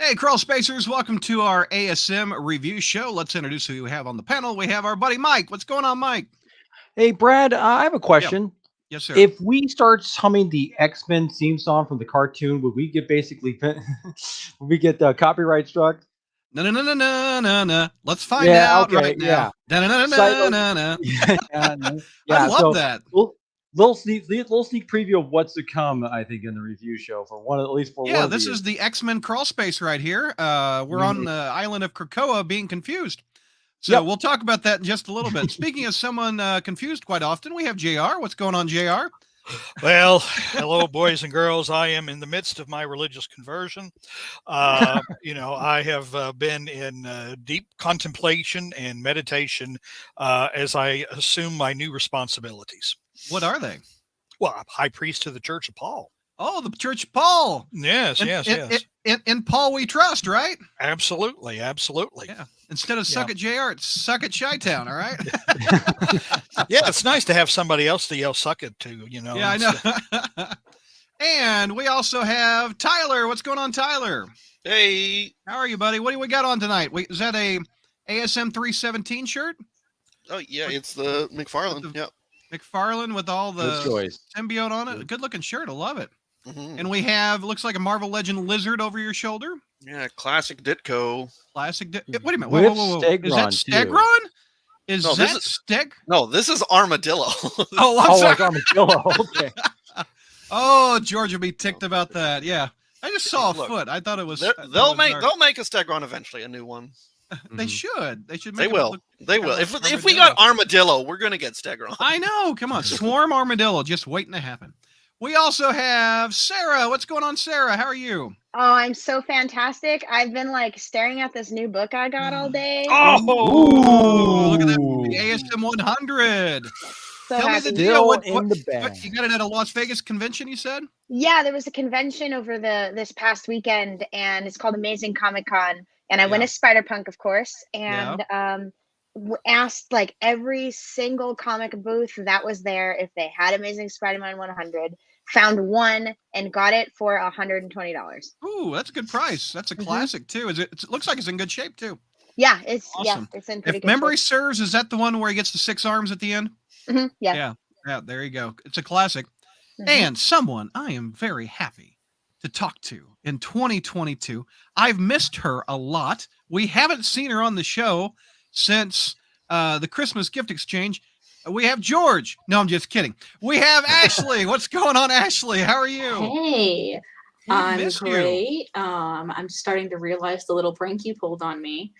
Hey, Crawlspacers, welcome to our ASM review show. Let's introduce who we have on the panel. We have our buddy Mike. What's going on, Mike? Hey, Brad, I have a Yeah. question. Yes, sir. If we start humming the X-Men theme song from the cartoon, would we get would we get copyright struck? No. Let's find Yeah, out okay, right now. So, Da-na-na-na-na-na. I yeah, love that. little sneak preview of what's to come, I think, in the review show for one, at least for one Yeah, of this the is the X-Men Crawlspace right here. We're on the island of Krakoa being confused. So Yep. we'll talk about that in just a little bit. Speaking of someone confused quite often, we have JR. What's going on, JR? Well, hello, boys and girls. I am in the midst of my religious conversion. I have been in deep contemplation and meditation as I assume my new responsibilities. What are they? Well, I'm high priest to the Church of Paul. Oh, the Church of Paul. Yes. In Paul we trust, right? Absolutely. Yeah. Instead of suck at JR, it's suck at Chi-Town, all right? Yeah, it's nice to have somebody else to yell suck it to, Yeah, I know. And we also have Tyler. What's going on, Tyler? Hey. How are you, buddy? What do we got on tonight? Is that a ASM 317 shirt? Oh, yeah, it's the McFarlane. Yep. McFarlane with all the Good choice. symbiote on it. Good looking shirt. I love it. Mm-hmm. And we have, looks like a Marvel Legend lizard over your shoulder. Yeah, classic Ditko. Classic. Wait a minute. With Whoa. Stegron, Is that Stegron? Is No, that Steg? No, this is Armadillo. Oh, I'm Oh, sorry. like Armadillo. Okay. Oh, George will be ticked about that. Yeah. I just saw a Look, foot. I thought it was. they'll make a Stegron eventually, a new one. They should. They should. They Make it will. look They kinda will. like If we got Armadillo, we're gonna get Stegron. I know. Come on, Swarm Armadillo, just waiting to happen. We also have Sarah. What's going on, Sarah? How are you? Oh, I'm so fantastic. I've been staring at this new book I got all day. Oh, look at that. The ASM 100. So Tell me happy. the deal. What in the bag. you got it at a Las Vegas convention, you said? Yeah, there was a convention over this past weekend, and it's called Amazing Comic Con. And I went as Spider-Punk, of course, and asked every single comic booth that was there if they had Amazing Spider-Man 100. Found one and got it for $120. Ooh, that's a good price. That's a classic too. It looks like it's in good shape too. Yeah, it's Awesome. it's in pretty If good memory shape. serves, is that the one where he gets the 6 arms at the end? Yeah. Yeah, there you go. It's a classic. Mhm. And someone I am very happy to talk to in 2022. I've missed her a lot. We haven't seen her on the show since the Christmas gift exchange. We have George. No, I'm just kidding. We have Ashley. What's going on, Ashley? How are you? Hey, We I'm miss you. great. I'm starting to realize the little prank you pulled on me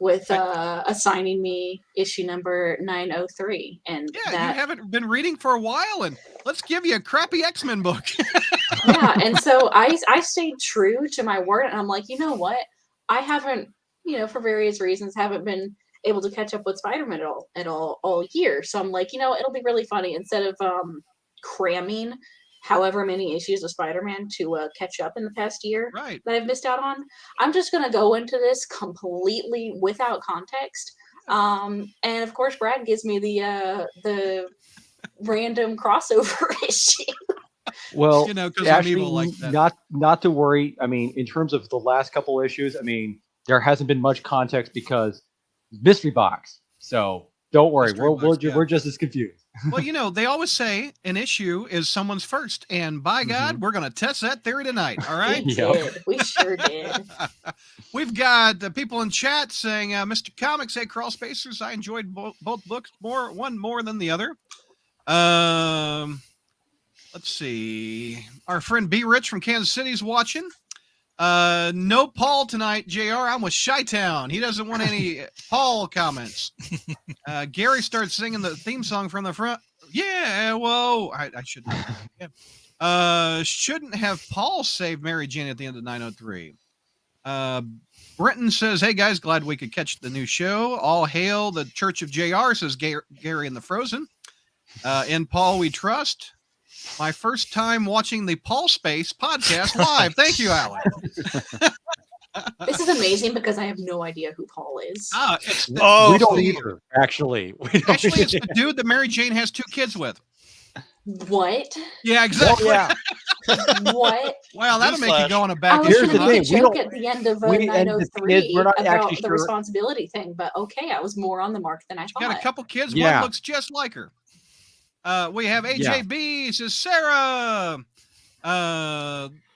with assigning me issue number 903. And Yeah, that, you haven't been reading for a while, and let's give you a crappy X-Men book. yeah, and so I stayed true to my word, and I'm like, you know what? I haven't, for various reasons, haven't been able to catch up with Spider-Man at all year. So I'm like, it'll be really funny instead of cramming however many issues of Spider-Man to catch up in the past year Right. that I've missed out on. I'm just going to go into this completely without context. And of course, Brad gives me the random crossover issue. Well, Because I'm Ashley, evil like that. not to worry. I mean, in terms of the last couple issues, I mean, there hasn't been much context because mystery box. So don't worry, Mystery box, yeah. we're just as confused. Well, they always say an issue is someone's first, and by God, we're going to test that theory tonight. All right. We did. We sure did. We've got people in chat saying, Mr. Comics, hey, Crawlspacers, I enjoyed both books one more than the other. Let's see. Our friend B. Rich from Kansas City is watching. No Paul tonight, JR. I'm with Chi-Town. He doesn't want any Paul comments. Gary starts singing the theme song from the front. Yeah, whoa. I shouldn't. Shouldn't have Paul save Mary Jane at the end of 903. Brenton says, hey guys, glad we could catch the new show. All hail the Church of JR, says Gary in the Frozen. In Paul we trust. My first time watching the Crawlspace podcast live. Thank you, Alan. This is amazing because I have no idea who Paul is. It's we don't the- either, actually. Actually, it's the dude that Mary Jane has 2 kids with. What? Yeah, exactly. Yeah. What? Well, that'll make you Newsflash. go on a I back was Here's issue. the going to thing, make we a joke don't- at the end of we- and the thing is, 903 we're not about actually the sure- responsibility thing, but okay, I was more on the mark than I She got a thought. couple kids. Yeah. One looks just like her. We have Yeah. AJB. Says Sarah.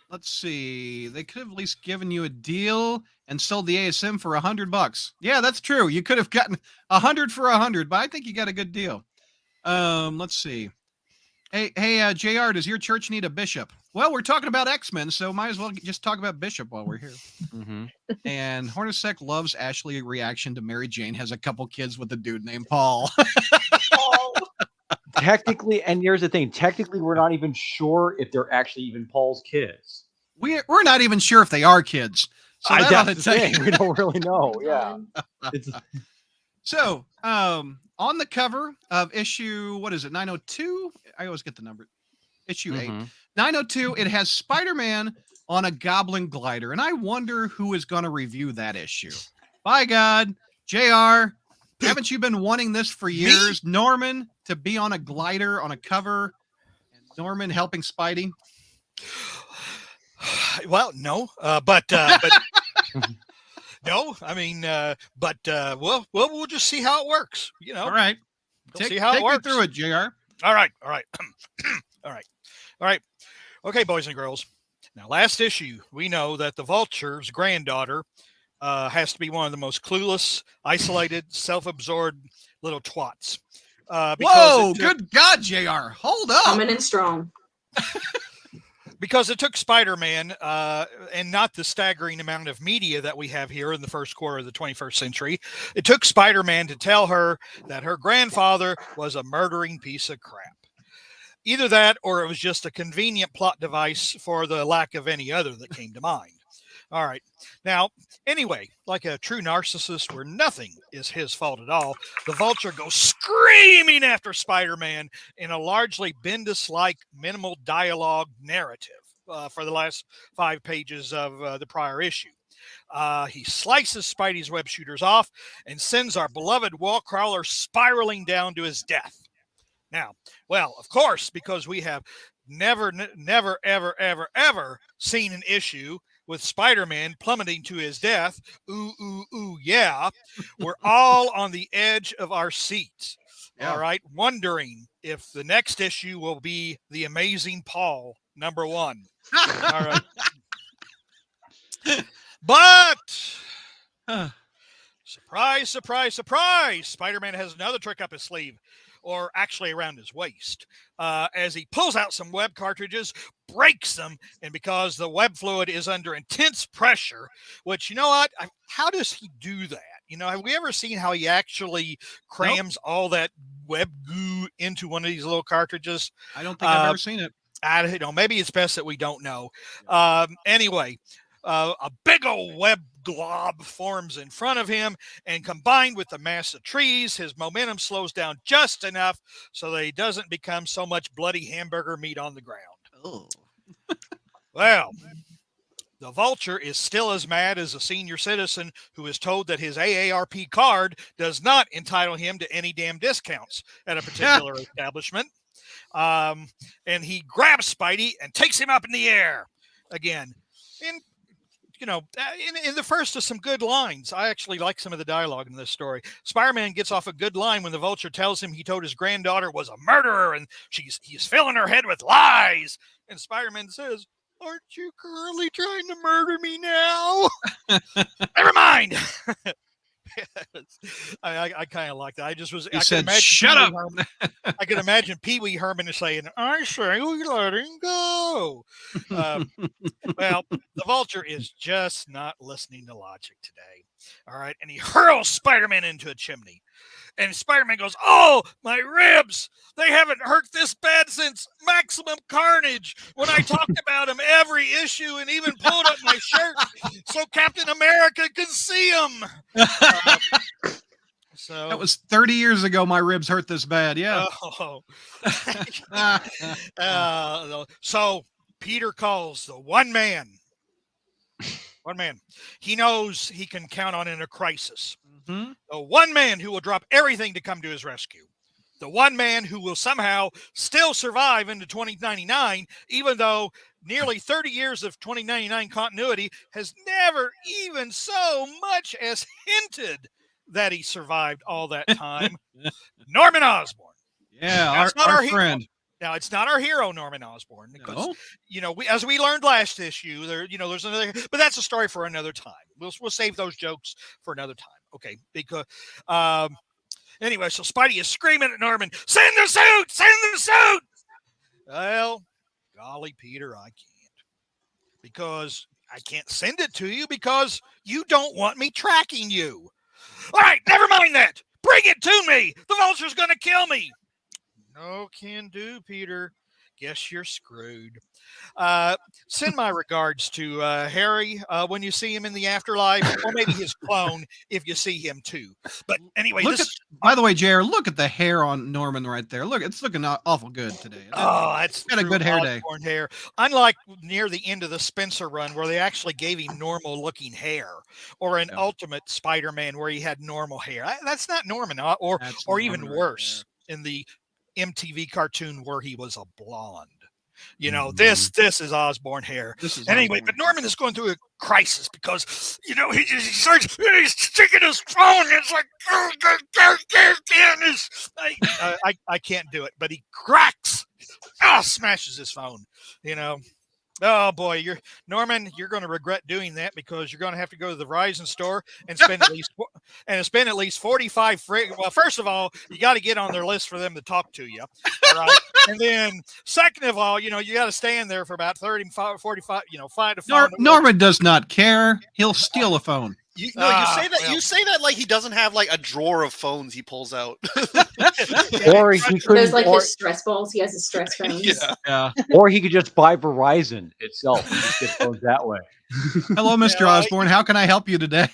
Let's see. They could have at least given you a deal and sold the ASM for $100. Yeah, that's true. You could have gotten 100 for 100, but I think you got a good deal. Let's see. Hey, JR, does your church need a bishop? Well, we're talking about X-Men, so might as well just talk about Bishop while we're here. Mhm. And Hornacek loves Ashley reaction to Mary Jane has a couple kids with a dude named Paul. Technically, and here's the thing, technically, we're not even sure if they're actually even Paul's kids. We're not even sure if they are kids. So that ought to That's the tell you. thing. We don't really know. Yeah. It's, So, on the cover of issue, what is it, 902? I always get the number. Issue 8. Mhm. 902, it has Spider-Man on a goblin glider, and I wonder who is going to review that issue. By God, JR, haven't you been wanting this for years? Norman to be on a glider on a cover, and Norman helping Spidey? Well, no, but no, I mean, but we'll just see how it works. You know, All right. we'll see how it Take me works. through it, JR. All right, all right, all right. Okay, boys and girls. Now, last issue, we know that the Vulture's granddaughter has to be one of the most clueless, isolated, self-absorbed little twats. Whoa, good God, JR. Hold up. Coming in strong. Because it took Spider-Man and not the staggering amount of media that we have here in the first quarter of the 21st century. It took Spider-Man to tell her that her grandfather was a murdering piece of crap. Either that or it was just a convenient plot device for the lack of any other that came to mind. All right. Now, anyway, like a true narcissist where nothing is his fault at all, the Vulture goes screaming after Spider-Man in a largely Bendis-like minimal dialogue narrative for the last 5 pages of the prior issue. He slices Spidey's web shooters off and sends our beloved wall crawler spiraling down to his death. Now, well, of course, because we have never, ever, ever, ever seen an issue with Spider-Man plummeting to his death. Ooh, ooh, ooh, yeah. We're all on the edge of our seats. Yeah. All right. Wondering if the next issue will be The Amazing Paul, #1. All right. But surprise, surprise, surprise. Spider-Man has another trick up his sleeve, or actually around his waist, as he pulls out some web cartridges, breaks them, and because the web fluid is under intense pressure, which, you know what, how does he do that? You know, have we ever seen how he actually crams all that web goo into one of these little cartridges? I don't think I've ever seen it. I don't know. Maybe it's best that we don't know. Anyway, a big old web glob forms in front of him, and combined with the mass of trees, his momentum slows down just enough so that he doesn't become so much bloody hamburger meat on the ground. Oh. Well, the Vulture is still as mad as a senior citizen who is told that his AARP card does not entitle him to any damn discounts at a particular establishment. And he grabs Spidey and takes him up in the air again. And, you know, in the first of some good lines, I actually like some of the dialogue in this story. Spider-Man gets off a good line when the Vulture tells him he told his granddaughter was a murderer and he's filling her head with lies. And Spider-Man says, "Aren't you currently trying to murder me now?" Never mind. I kind of like that. I just was. He I said, could "Shut up." I can imagine Pee Wee Herman saying, "I say we let him go." Well, the Vulture is just not listening to logic today. All right, and he hurls Spider-Man into a chimney. And Spider-Man goes, "Oh, my ribs! They haven't hurt this bad since Maximum Carnage, when I talked about him every issue and even pulled up my shirt so Captain America can see him." So That was 30 years ago. My ribs hurt this bad. Yeah. So Peter calls the one man. He knows he can count on in a crisis. Mm-hmm. The one man who will drop everything to come to his rescue. the one man who will somehow still survive into 2099, even though nearly 30 years of 2099 continuity has never even so much as hinted that he survived all that time. Norman Osborn. Yeah, That's not our friend. Now, it's not our hero, Norman Osborn, because No? as we learned last issue, there's another, but that's a story for another time. We'll save those jokes for another time, okay? Because anyway, so Spidey is screaming at Norman, "Send the suit! Send the suit!" Well, golly, Peter, I can't, because I can't send it to you because you don't want me tracking you. All right, never mind that. Bring it to me. The Vulture's going to kill me. No can do, Peter. Guess you're screwed. Send my regards to Harry when you see him in the afterlife, or maybe his clone if you see him too. But anyway, by the way, JR, look at the hair on Norman right there. Look, it's looking awful good today. That's got a good hair day. Hair. Unlike near the end of the Spencer run, where they actually gave him normal-looking hair, or an Ultimate Spider-Man where he had normal hair. That's not Norman, or even worse in the MTV cartoon where he was a blonde. This is Osborn hair. Anyway, but Norman is going through a crisis because he's sticking his phone. It's like I can't do it, but he cracks, smashes his phone. Oh boy, Norman. You're going to regret doing that because you're going to have to go to the Verizon store and spend at least 45. Well, first of all, you got to get on their list for them to talk to you, all right? And then, second of all, you got to stand there for about 30, 45. Find a phone. Norman does not care. He'll steal a phone. You say that. Well, you say that like he doesn't have like a drawer of phones he pulls out. Or he could. There's like his stress balls. He has his stress phones. Yeah. Or he could just buy Verizon itself and just get phones that way. Hello, Mr. Osborn. How can I help you today?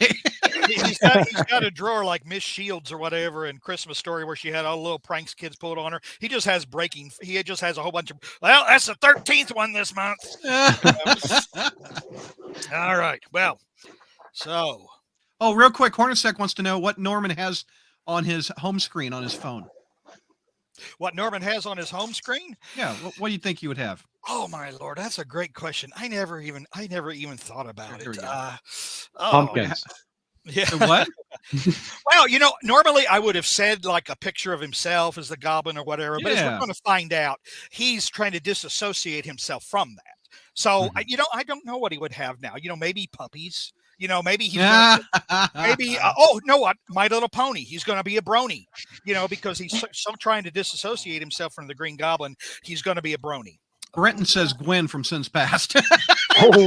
He's got a drawer like Miss Shields or whatever in Christmas Story where she had all the little pranks kids pulled on her. He just has a whole bunch of. Well, that's the 13th one this month. All right. Well. So, real quick, Hornacek wants to know what Norman has on his home screen on his phone. What Norman has on his home screen? Yeah, what do you think you would have? Oh my Lord, that's a great question. I never even thought about it. Pumpkins. Yeah. What? Well, normally I would have said like a picture of himself as the Goblin or whatever, but as we're going to find out, he's trying to disassociate himself from that. So, I don't know what he would have now. Maybe puppies. Maybe he's what? My Little Pony. He's going to be a brony, because he's so trying to disassociate himself from the Green Goblin. He's going to be a brony. Brenton says Gwen from Sins Past. No.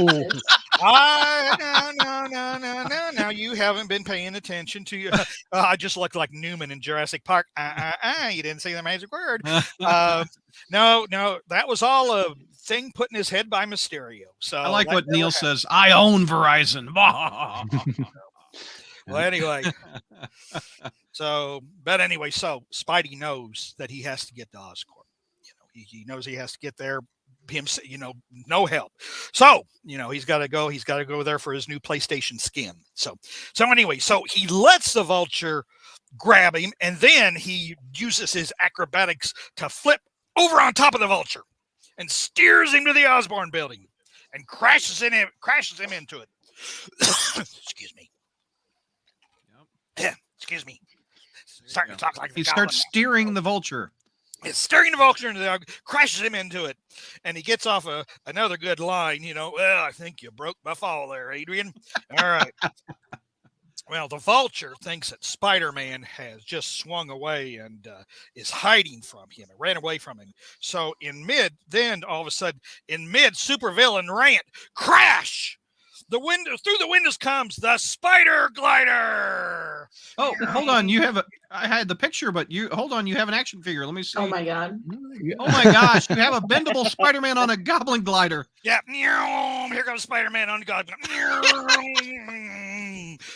You haven't been paying attention to I just look like Newman in Jurassic Park. You didn't say the magic word. No, that was all a thing put in his head by Mysterio. So I like what Neil says. I own Verizon. Well, anyway. So Spidey knows that he has to get to Oscorp. He knows he has to get there. No help. So, he's got to go there for his new PlayStation skin. So anyway, he lets the Vulture grab him, and then he uses his acrobatics to flip over on top of the Vulture and steers him to the Osborn building and crashes him into it. Excuse me. Excuse me. Starting to talk like he starts steering the Vulture. It's steering the Vulture into the dog, crashes him into it, and he gets off another good line. Well, I think you broke my fall there, Adrian. All right. Well, the Vulture thinks that Spider-Man has just swung away and is hiding from him and ran away from him. So all of a sudden, in mid supervillain rant, crash! Through the windows comes the Spider Glider. Oh, hold on. I had the picture, but you have an action figure. Let me see. Oh my God. Oh my gosh. You have a bendable Spider-Man on a Goblin glider. Yeah. Here comes Spider-Man on the Goblin.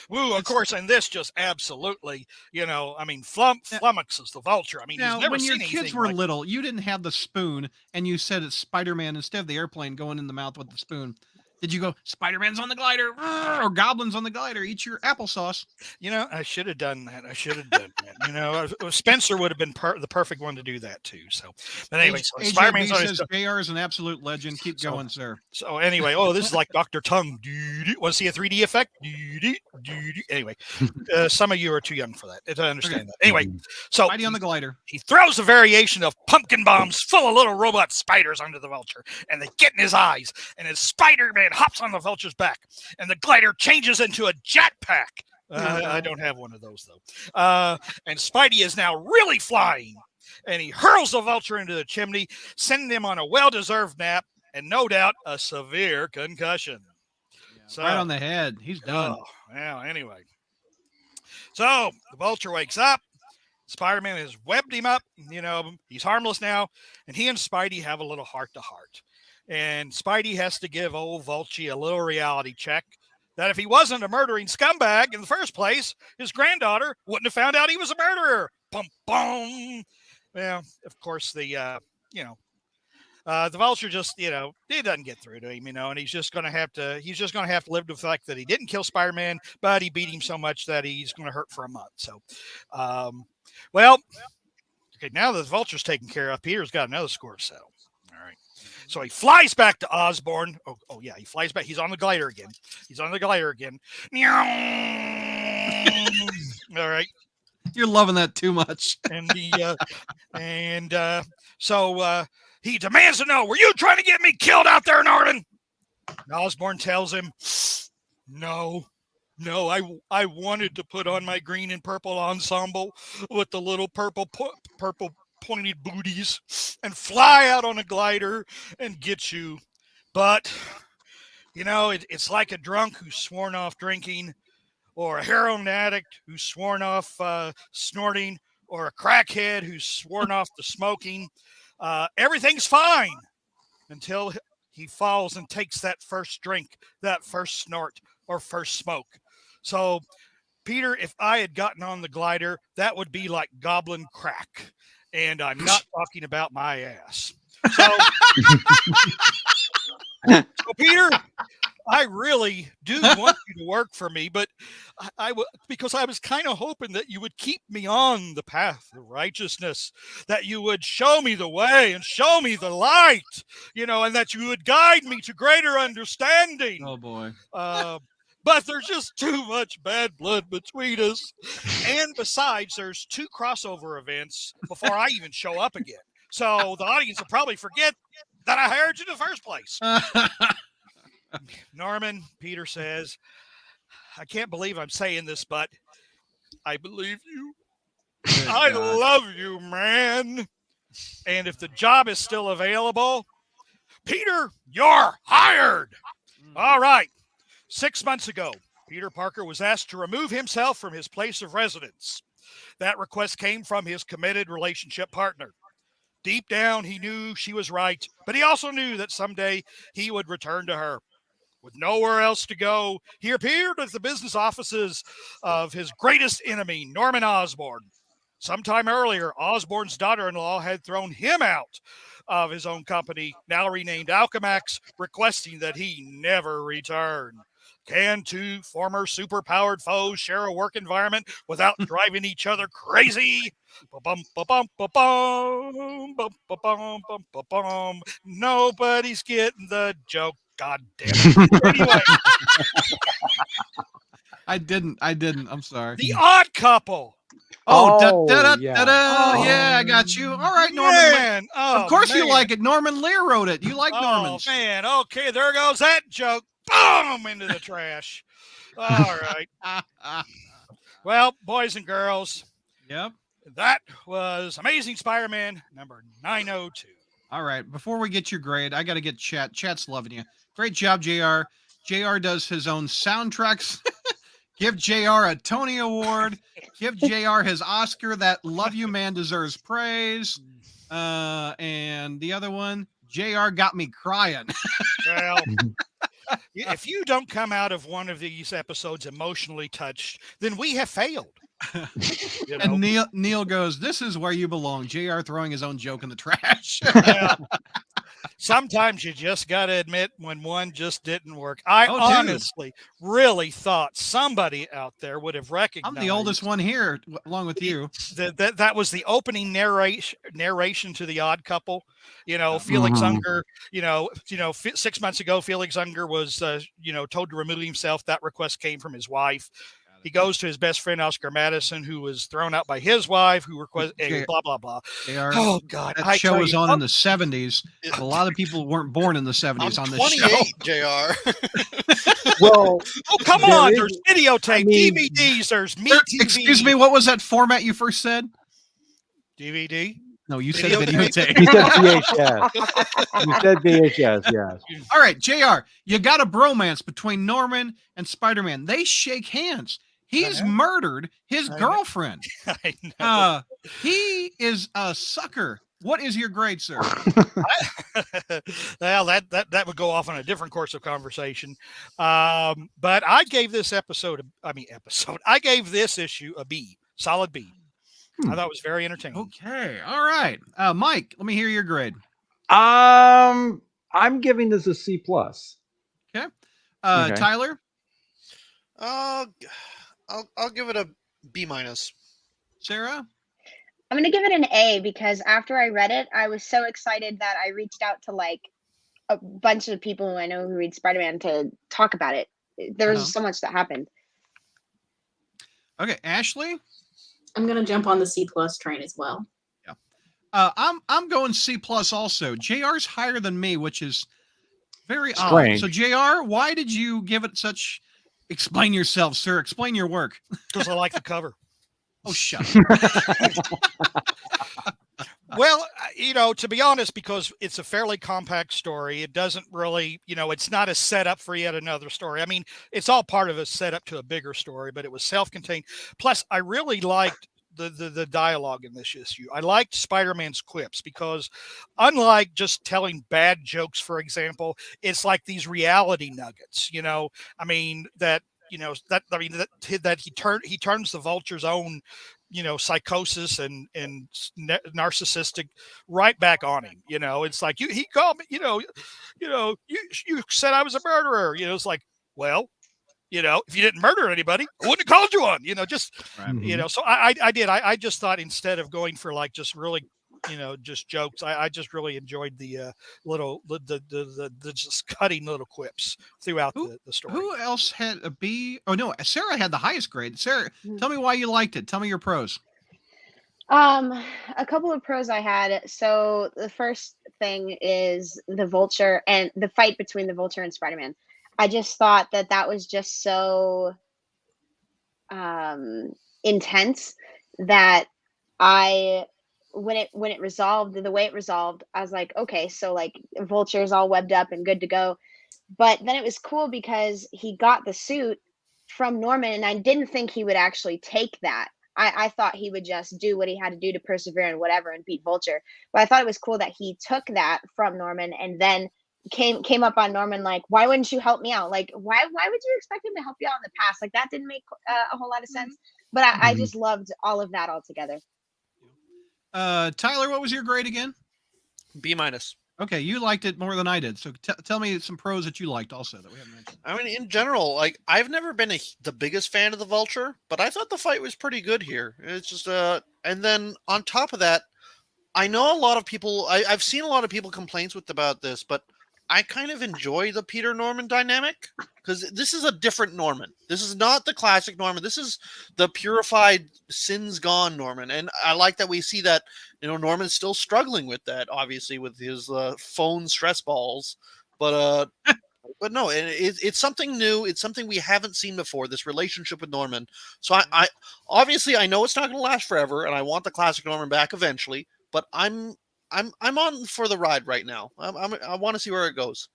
Woo, of course. And this just absolutely, flummoxes the Vulture. He's never when your seen kids were little, you didn't have the spoon and you said it's Spider-Man instead of the airplane going in the mouth with the spoon. Did you go, Spider-Man's on the glider or Goblin's on the glider? Eat your applesauce. I should have done that. Spencer would have been the perfect one to do that too. So, but anyway, so Spider-Man's AJB says JR is an absolute legend. Keep going, sir. So anyway, this is like Dr. Tongue. Want to see a 3D effect? Anyway, some of you are too young for that. I understand that. Anyway, so Spidey on the glider. He throws a variation of pumpkin bombs full of little robot spiders onto the Vulture, and they get in his eyes, and his Spider-Man hops on the Vulture's back, and the glider changes into a jetpack. I don't have one of those, though. And Spidey is now really flying, and he hurls the Vulture into the chimney, sending him on a well-deserved nap, and no doubt a severe concussion. So, right on the head. He's done. Anyway. So the Vulture wakes up. Spider-Man has webbed him up. He's harmless now. And he and Spidey have a little heart-to-heart. And Spidey has to give old Vulture a little reality check that if he wasn't a murdering scumbag in the first place, his granddaughter wouldn't have found out he was a murderer. Bum, bum. Well, of course, the Vulture just, it doesn't get through to him, and he's just going to have to live with the fact that he didn't kill Spider-Man, but he beat him so much that he's going to hurt for a month. So, okay, now that the Vulture's taken care of, Peter's got another score to settle. All right. So he flies back to Osborn. Oh yeah, he flies back. He's on the glider again. All right. You're loving that too much. So he demands to know, were you trying to get me killed out there, Norman? And Osborn tells him, no, I wanted to put on my green and purple ensemble with the little purple pointed booties and fly out on a glider and get you. But, it's like a drunk who's sworn off drinking, or a heroin addict who's sworn off snorting, or a crackhead who's sworn off the smoking. Everything's fine until he falls and takes that first drink, that first snort, or first smoke. So, Peter, if I had gotten on the glider, that would be like goblin crack. And I'm not talking about my ass. So, Peter, I really do want you to work for me, but because I was kind of hoping that you would keep me on the path of righteousness, that you would show me the way and show me the light, and that you would guide me to greater understanding. Oh, boy. But there's just too much bad blood between us. And besides, there's 2 crossover events before I even show up again. So the audience will probably forget that I hired you in the first place. Norman, Peter says, I can't believe I'm saying this, but I believe you. I love you, man. And if the job is still available, Peter, you're hired. All right. 6 months ago, Peter Parker was asked to remove himself from his place of residence. That request came from his committed relationship partner. Deep down, he knew she was right, but he also knew that someday he would return to her. With nowhere else to go, he appeared at the business offices of his greatest enemy, Norman Osborn. Sometime earlier, Osborn's daughter-in-law had thrown him out of his own company, now renamed Alchemax, requesting that he never return. Can 2 former superpowered foes share a work environment without driving each other crazy? Nobody's getting the joke. God damn it. Anyway. I didn't. I'm sorry. The Odd Couple. Yeah, I got you. All right, Norman. Man. Of course you like it. Norman Lear wrote it. You like Norman's. Oh, man. Okay, there goes that joke. Boom! Into the trash. All right. Well, boys and girls. Yep. That was Amazing Spider-Man number 902. All right. Before we get your grade, I got to get chat. Chat's loving you. Great job, JR. JR does his own soundtracks. Give JR a Tony Award. Give JR his Oscar. That Love You Man deserves praise. And the other one, JR got me crying. Well, if you don't come out of one of these episodes emotionally touched, then we have failed. And Neil goes, this is where you belong. JR throwing his own joke in the trash. sometimes you just got to admit when one just didn't work. I Oh, dude. honestly really thought somebody out there would have recognized. I'm the oldest one here, along with you. That was the opening narration to The Odd Couple. Felix Unger. 6 months ago, Felix Unger was told to remove himself. That request came from his wife. He goes to his best friend Oscar Madison, who was thrown out by his wife, who requested blah blah blah. Oh God, that show was on in the 70s. A lot of people weren't born in the 70s on this show. 28, Jr. Well, oh come on! There's videotape, DVDs. There's Me TV. Excuse me, what was that format you first said? DVD. No, you said videotape. You said VHS. You said VHS, yes. All right, JR, you got a bromance between Norman and Spider-Man. They shake hands. He's murdered his girlfriend. I know. He is a sucker. What is your grade, sir? Well, that would go off on a different course of conversation. But I gave this I gave this issue a B, solid B. I thought it was very entertaining. Okay, all right, Mike. Let me hear your grade. I'm giving this a C+. Okay, Tyler. I'll give it a B-. Sarah. I'm gonna give it an A because after I read it, I was so excited that I reached out to like a bunch of people who I know who read Spider-Man to talk about it. There was so much that happened. Okay, Ashley. I'm gonna jump on the C+ train as well. Yeah, I'm going C+ also. JR's higher than me, which is very odd. So JR, why did you give it such? Explain yourself, sir. Explain your work. Because I like the cover. Oh, shut up. Well, to be honest, because it's a fairly compact story, it doesn't really, it's not a setup for yet another story. I mean, it's all part of a setup to a bigger story, but it was self-contained. Plus, I really liked the dialogue in this issue. I liked Spider-Man's quips because unlike just telling bad jokes, for example, it's like these reality nuggets, I mean, that he turns the Vulture's own, psychosis and narcissistic right back on him. It's like he called me, you said I was a murderer. It's like, well, if you didn't murder anybody, I wouldn't have called you on, right. So I just thought instead of going for like just really, just jokes, I just really enjoyed the the just cutting little quips throughout the story. Who else had a B? Oh no, Sarah had the highest grade. Sarah, tell me why you liked it. Tell me your pros. A couple of pros I had. So the first thing is the Vulture and the fight between the Vulture and Spider-Man. I just thought that was just so intense that when it resolved the way it resolved, I was like, okay, so like Vulture's all webbed up and good to go. But then it was cool because he got the suit from Norman, and I didn't think he would actually take that. I thought he would just do what he had to do to persevere and whatever and beat Vulture. But I thought it was cool that he took that from Norman and then came up on Norman like, why wouldn't you help me out? Like, why would you expect him to help you out in the past? Like, that didn't make a whole lot of sense. But I just loved all of that altogether. Tyler, what was your grade again? B-. Okay, you liked it more than I did. So tell me some pros that you liked also that we haven't mentioned. I mean, in general, like I've never been the biggest fan of the Vulture, but I thought the fight was pretty good here. It's just and then on top of that, I know a lot of people. I've seen a lot of people complaints about this, but I kind of enjoy the Peter Norman dynamic because this is a different Norman. This is not the classic Norman. This is the purified, sins gone Norman, and I like that we see that. Norman's still struggling with that, obviously, with his phone stress balls. But no, it's something new. It's something we haven't seen before. This relationship with Norman. So I obviously I know it's not going to last forever, and I want the classic Norman back eventually. But I'm on for the ride right now. I want to see where it goes.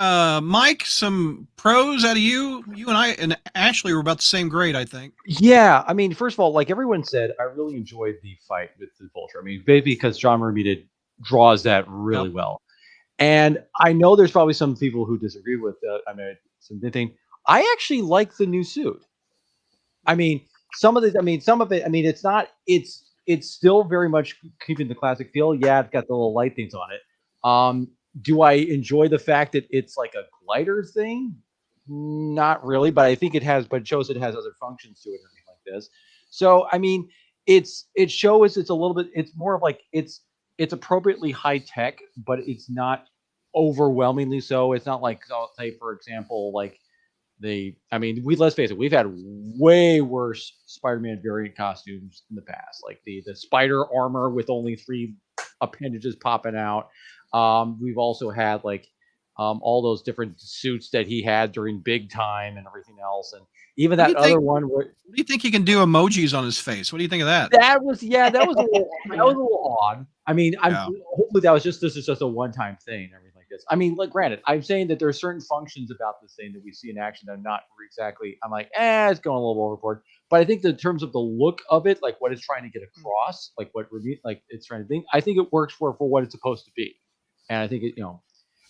Mike, some pros out of you. You and I and Ashley were about the same grade, I think. Yeah, I mean, first of all, like everyone said, I really enjoyed the fight with the Vulture. I mean, maybe because John Romita draws that really well. And I know there's probably some people who disagree with some thing. I actually like the new suit. I mean, some of it. It's not. It's still very much keeping the classic feel. Yeah, it's got the little light things on it. do I enjoy the fact that it's like a glider thing? Not really, but I think it shows it has other functions to it and everything like this. So I mean, it shows it's a little bit. It's more of like it's appropriately high tech, but it's not overwhelmingly so. It's not like, I'll say, for example, like let's face it, we've had way worse Spider-Man variant costumes in the past, like the spider armor with only 3 appendages popping out. We've also had like all those different suits that he had during Big Time and everything else, and even that other one. What do you think he can do emojis on his face? What do you think of that? That was a little odd. I mean, hopefully this is just a one-time thing and everything like this. I mean, granted, I'm saying that there are certain functions about this thing that we see in action that are not exactly. I'm like, it's going a little overboard. But I think that in terms of the look of it, like what it's trying to get across, like it's trying to think, I think it works for what it's supposed to be, and I think and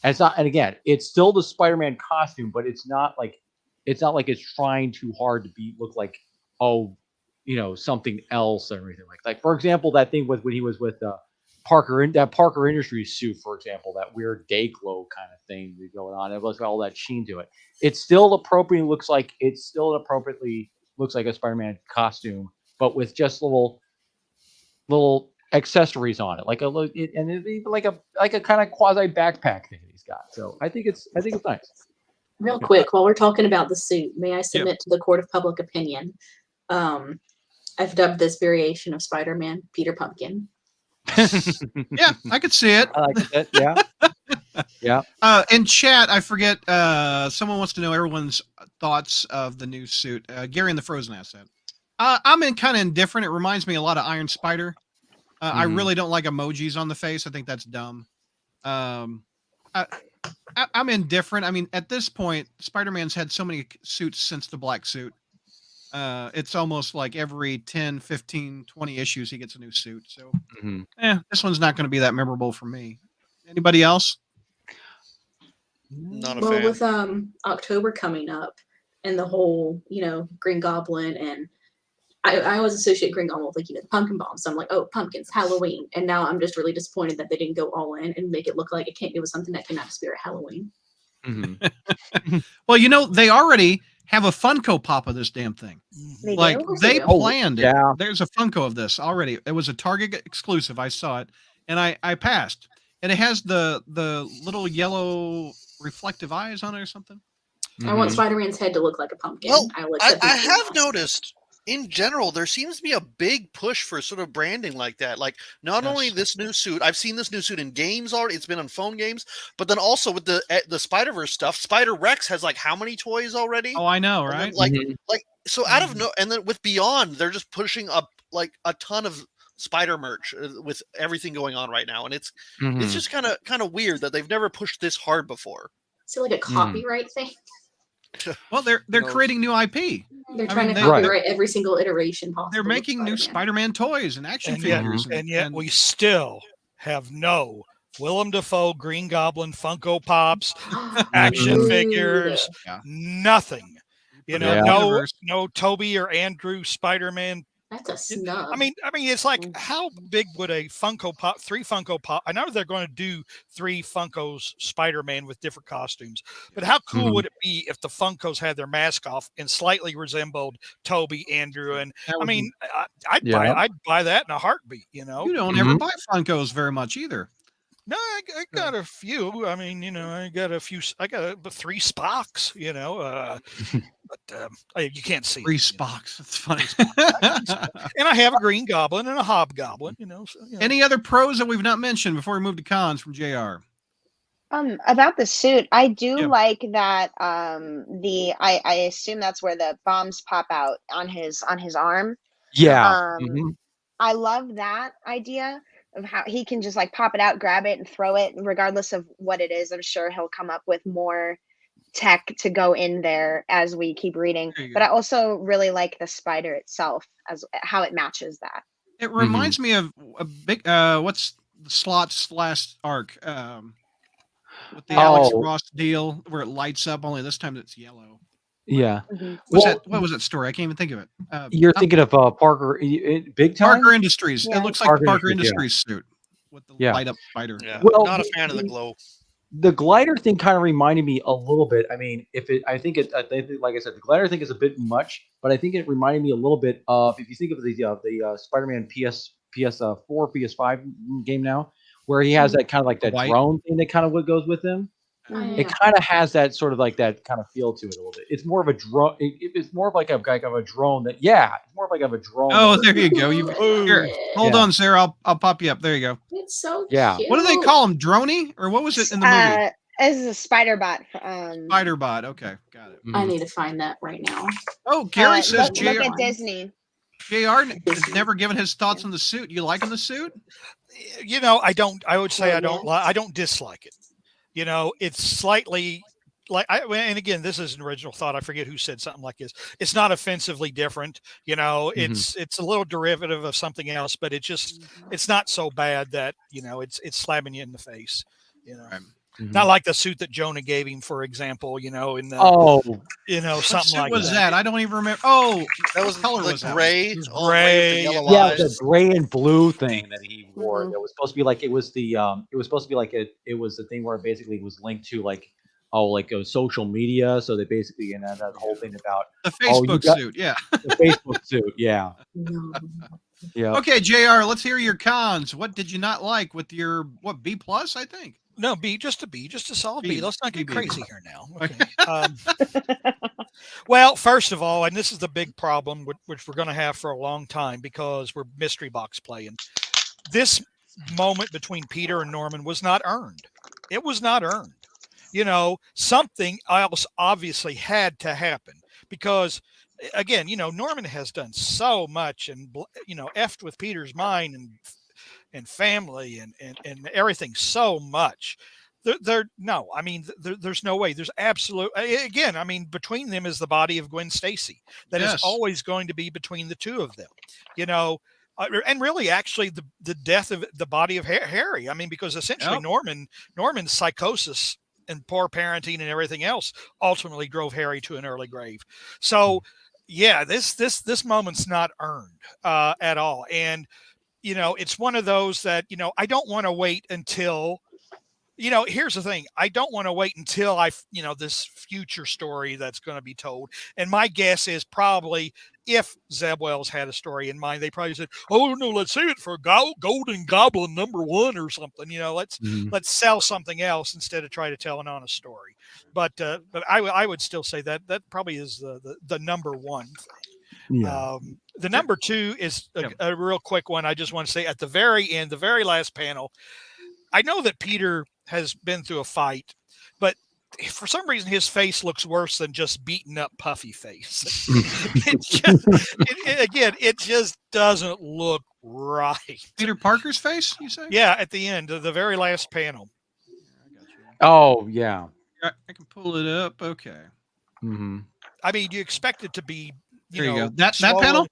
it's not. And again, it's still the Spider-Man costume, but it's not like it's trying too hard to look like something else and everything like for example, that thing when he was with Parker Industries suit, for example, that weird day glow kind of thing going on. It was all that sheen to it. It still appropriately looks like a Spider-Man costume, but with just little accessories on it, like a kind of quasi backpack thing that he's got. So I think it's nice. Real quick, while we're talking about the suit, may I submit to the court of public opinion? I've dubbed this variation of Spider-Man Peter Pumpkin. Yeah, I could see it. I like it. Yeah. Yeah. In chat, I forget. Someone wants to know everyone's thoughts of the new suit. Gary in the Frozen asked that. I'm kind of indifferent. It reminds me a lot of Iron Spider. I really don't like emojis on the face. I think that's dumb. I'm indifferent. I mean, at this point, Spider-Man's had so many suits since the black suit. It's almost like every 10, 15, 20 issues he gets a new suit. So, this one's not going to be that memorable for me. Anybody else? Not a well, fan. with October coming up and the whole, Green Goblin, and I always associate Green Goblin with the pumpkin bomb. So I'm like, oh, pumpkins, Halloween. And now I'm just really disappointed that they didn't go all in and make it look like it was something that came out of Spirit Halloween. Well, they already have a Funko Pop of this damn thing. They they planned it. Yeah. There's a Funko of this already. It was a Target exclusive. I saw it and I passed. And it has the little yellow reflective eyes on it or something. I want Spider-Man's head to look like a pumpkin. Well, I have noticed in general, there seems to be a big push for sort of branding like that. Like not only this new suit, I've seen this new suit in games already. It's been on phone games, but then also with the Spider-Verse stuff, Spider-Rex has like how many toys already? Oh, I know, right? Then, so out of and then with Beyond, they're just pushing up like a ton of Spider merch with everything going on right now, and it's just kind of weird that they've never pushed this hard before. So like a copyright thing. Well, they're creating new IP. They're trying to copyright every single iteration possible. They're making new Spider-Man toys and action figures. And yet we still have no Willem Dafoe Green Goblin Funko Pops, action figures, nothing. No Toby or Andrew Spider-Man. That's a snub. I mean, it's like, how big would a Funko Pop, 3 Funko Pop? I know they're going to do 3 Funkos Spider-Man with different costumes, but how cool would it be if the Funkos had their mask off and slightly resembled Toby, Andrew, and I'd buy that in a heartbeat. You don't ever buy Funkos very much either. No, I got a few. I mean, I got a few. I got 3 Spocks. But you can't see 3 Spocks. That's funny. And I have a Green Goblin and a Hobgoblin. Any other pros that we've not mentioned before we move to cons from JR? About the suit, I do like that. I assume that's where the bombs pop out on his arm. Yeah. I love that idea of how he can just pop it out, grab it, and throw it, regardless of what it is. I'm sure he'll come up with more tech to go in there as we keep reading. But I also really like the spider itself, as how it matches that. It reminds me of a big what's the Slot's last arc with the Alex Ross deal where it lights up, only this time it's yellow. Yeah. What was that story? I can't even think of it. You're thinking of Parker Big Time? Parker Industries. Yeah. It looks like Parker Industries suit with the light up spider. Yeah. Well, not a fan of the glow. The glider thing kind of reminded me a little bit. I mean, I think like I said, the glider thing is a bit much, but I think it reminded me a little bit of, if you think of the Spider-Man PS4, PS5 game now, where he has that kind of like that White. drone thing that kind of goes with him. Mhm. It kind of has that sort of like that kind of feel to it a little bit. It's more of a drone. It's more of like a drone that. Yeah, it's more of like a drone. Oh, there you go. You here, hold Yeah. on, Sarah. I'll pop you up. There you go. It's so Yeah. cute. What do they call him? Droney, or what was it in the movie? As a spider bot. Spider bot. Okay, got it. I need to find that right now. Oh, Gary says look JR at Disney. has never given his thoughts on the suit. You liking the suit? You know, I don't. I would say I don't. I don't dislike it. You know, it's slightly like and again, this is an original thought. I forget who said something like this. It's not offensively different. You know, it's a little derivative of something else, but it's not so bad that, you know, it's slapping you in the face. You know, not like the suit that Jonah gave him, for example. You know, in the you know, What something suit like was that? I don't even remember. Oh, That was color the was that? gray. Gray. Yellow Yeah, eyes. the gray and blue thing that he wore. That was supposed to be like it was supposed to be like it was the thing where it basically was linked to like social media. So they basically that whole thing about The Facebook suit. Yeah. the Facebook suit. Yeah. No. Yeah. Okay, JR. Let's hear your cons. What did you not like with your B plus? I think. No, just a solid B. B. Let's not get B. crazy here now. Okay. Well, first of all, and this is the big problem, which we're going to have for a long time because we're mystery box playing. This moment between Peter and Norman was not earned. It was not earned. You know, something else obviously had to happen because, again, you know, Norman has done so much and, you know, effed with Peter's mind and family and everything so much. No, I mean, there's no way. There's absolute, again, I mean, between them is the body of Gwen Stacy. That is always going to be between the two of them, you know, and really actually the death of the body of Harry. I mean, because essentially Norman's psychosis and poor parenting and everything else ultimately drove Harry to an early grave. So yeah, this moment's not earned at all. And, you know, it's one of those that, you know, I don't want to wait until, you know, here's the thing. I don't want to wait until you know, this future story that's going to be told. And my guess is probably if Zeb Wells had a story in mind, they probably said, oh no, let's save it for Golden Goblin #1 or something. You know, let's sell something else instead of try to tell an honest story. But I would still say that probably is the number one thing. Yeah. The number two is a real quick one. I just want to say at the very end, the very last panel, I know that Peter has been through a fight, but for some reason his face looks worse than just beaten up puffy face. It just doesn't look right. Peter Parker's face, you say? Yeah, at the end of the very last panel. I got you. Oh yeah. I can pull it up. Okay. I mean, you expect it to be, There you know, go. That swollen. panel?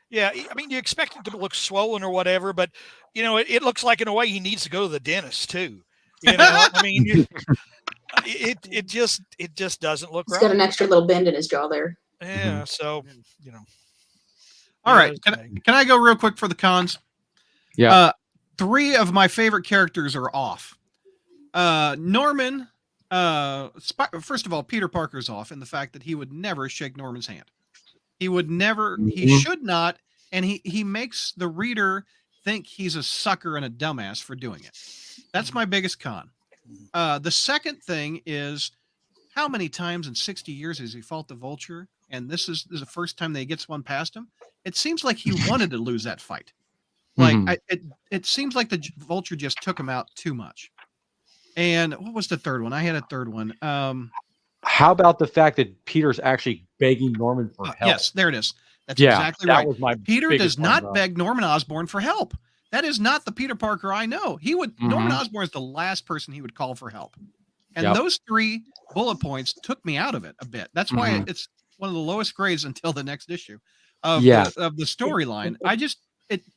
Yeah, I mean, you expect it to look swollen or whatever, but you know, it looks like in a way he needs to go to the dentist too. You know, I mean, it just doesn't look He's right. got an extra little bend in his jaw there. Yeah, so you know. All right. Can I go real quick for the cons? Yeah. 3 of my favorite characters are off. Norman. First of all, Peter Parker's off in the fact that he would never shake Norman's hand. He would never. He should not, and he makes the reader think he's a sucker and a dumbass for doing it. That's my biggest con. The second thing is, how many times in 60 years has he fought the Vulture? And this is the first time that he gets one past him. It seems like he wanted to lose that fight. Like it seems like the Vulture just took him out too much. And what was the third one? I had a third one. How about the fact that Peter's actually begging Norman for help? Yes, there it is. That's exactly that right. Was my Peter does not one, beg Norman Osborn for help. That is not the Peter Parker I know. He would Norman Osborn is the last person he would call for help. And those 3 bullet points took me out of it a bit. That's why it's one of the lowest grades until the next issue of the storyline.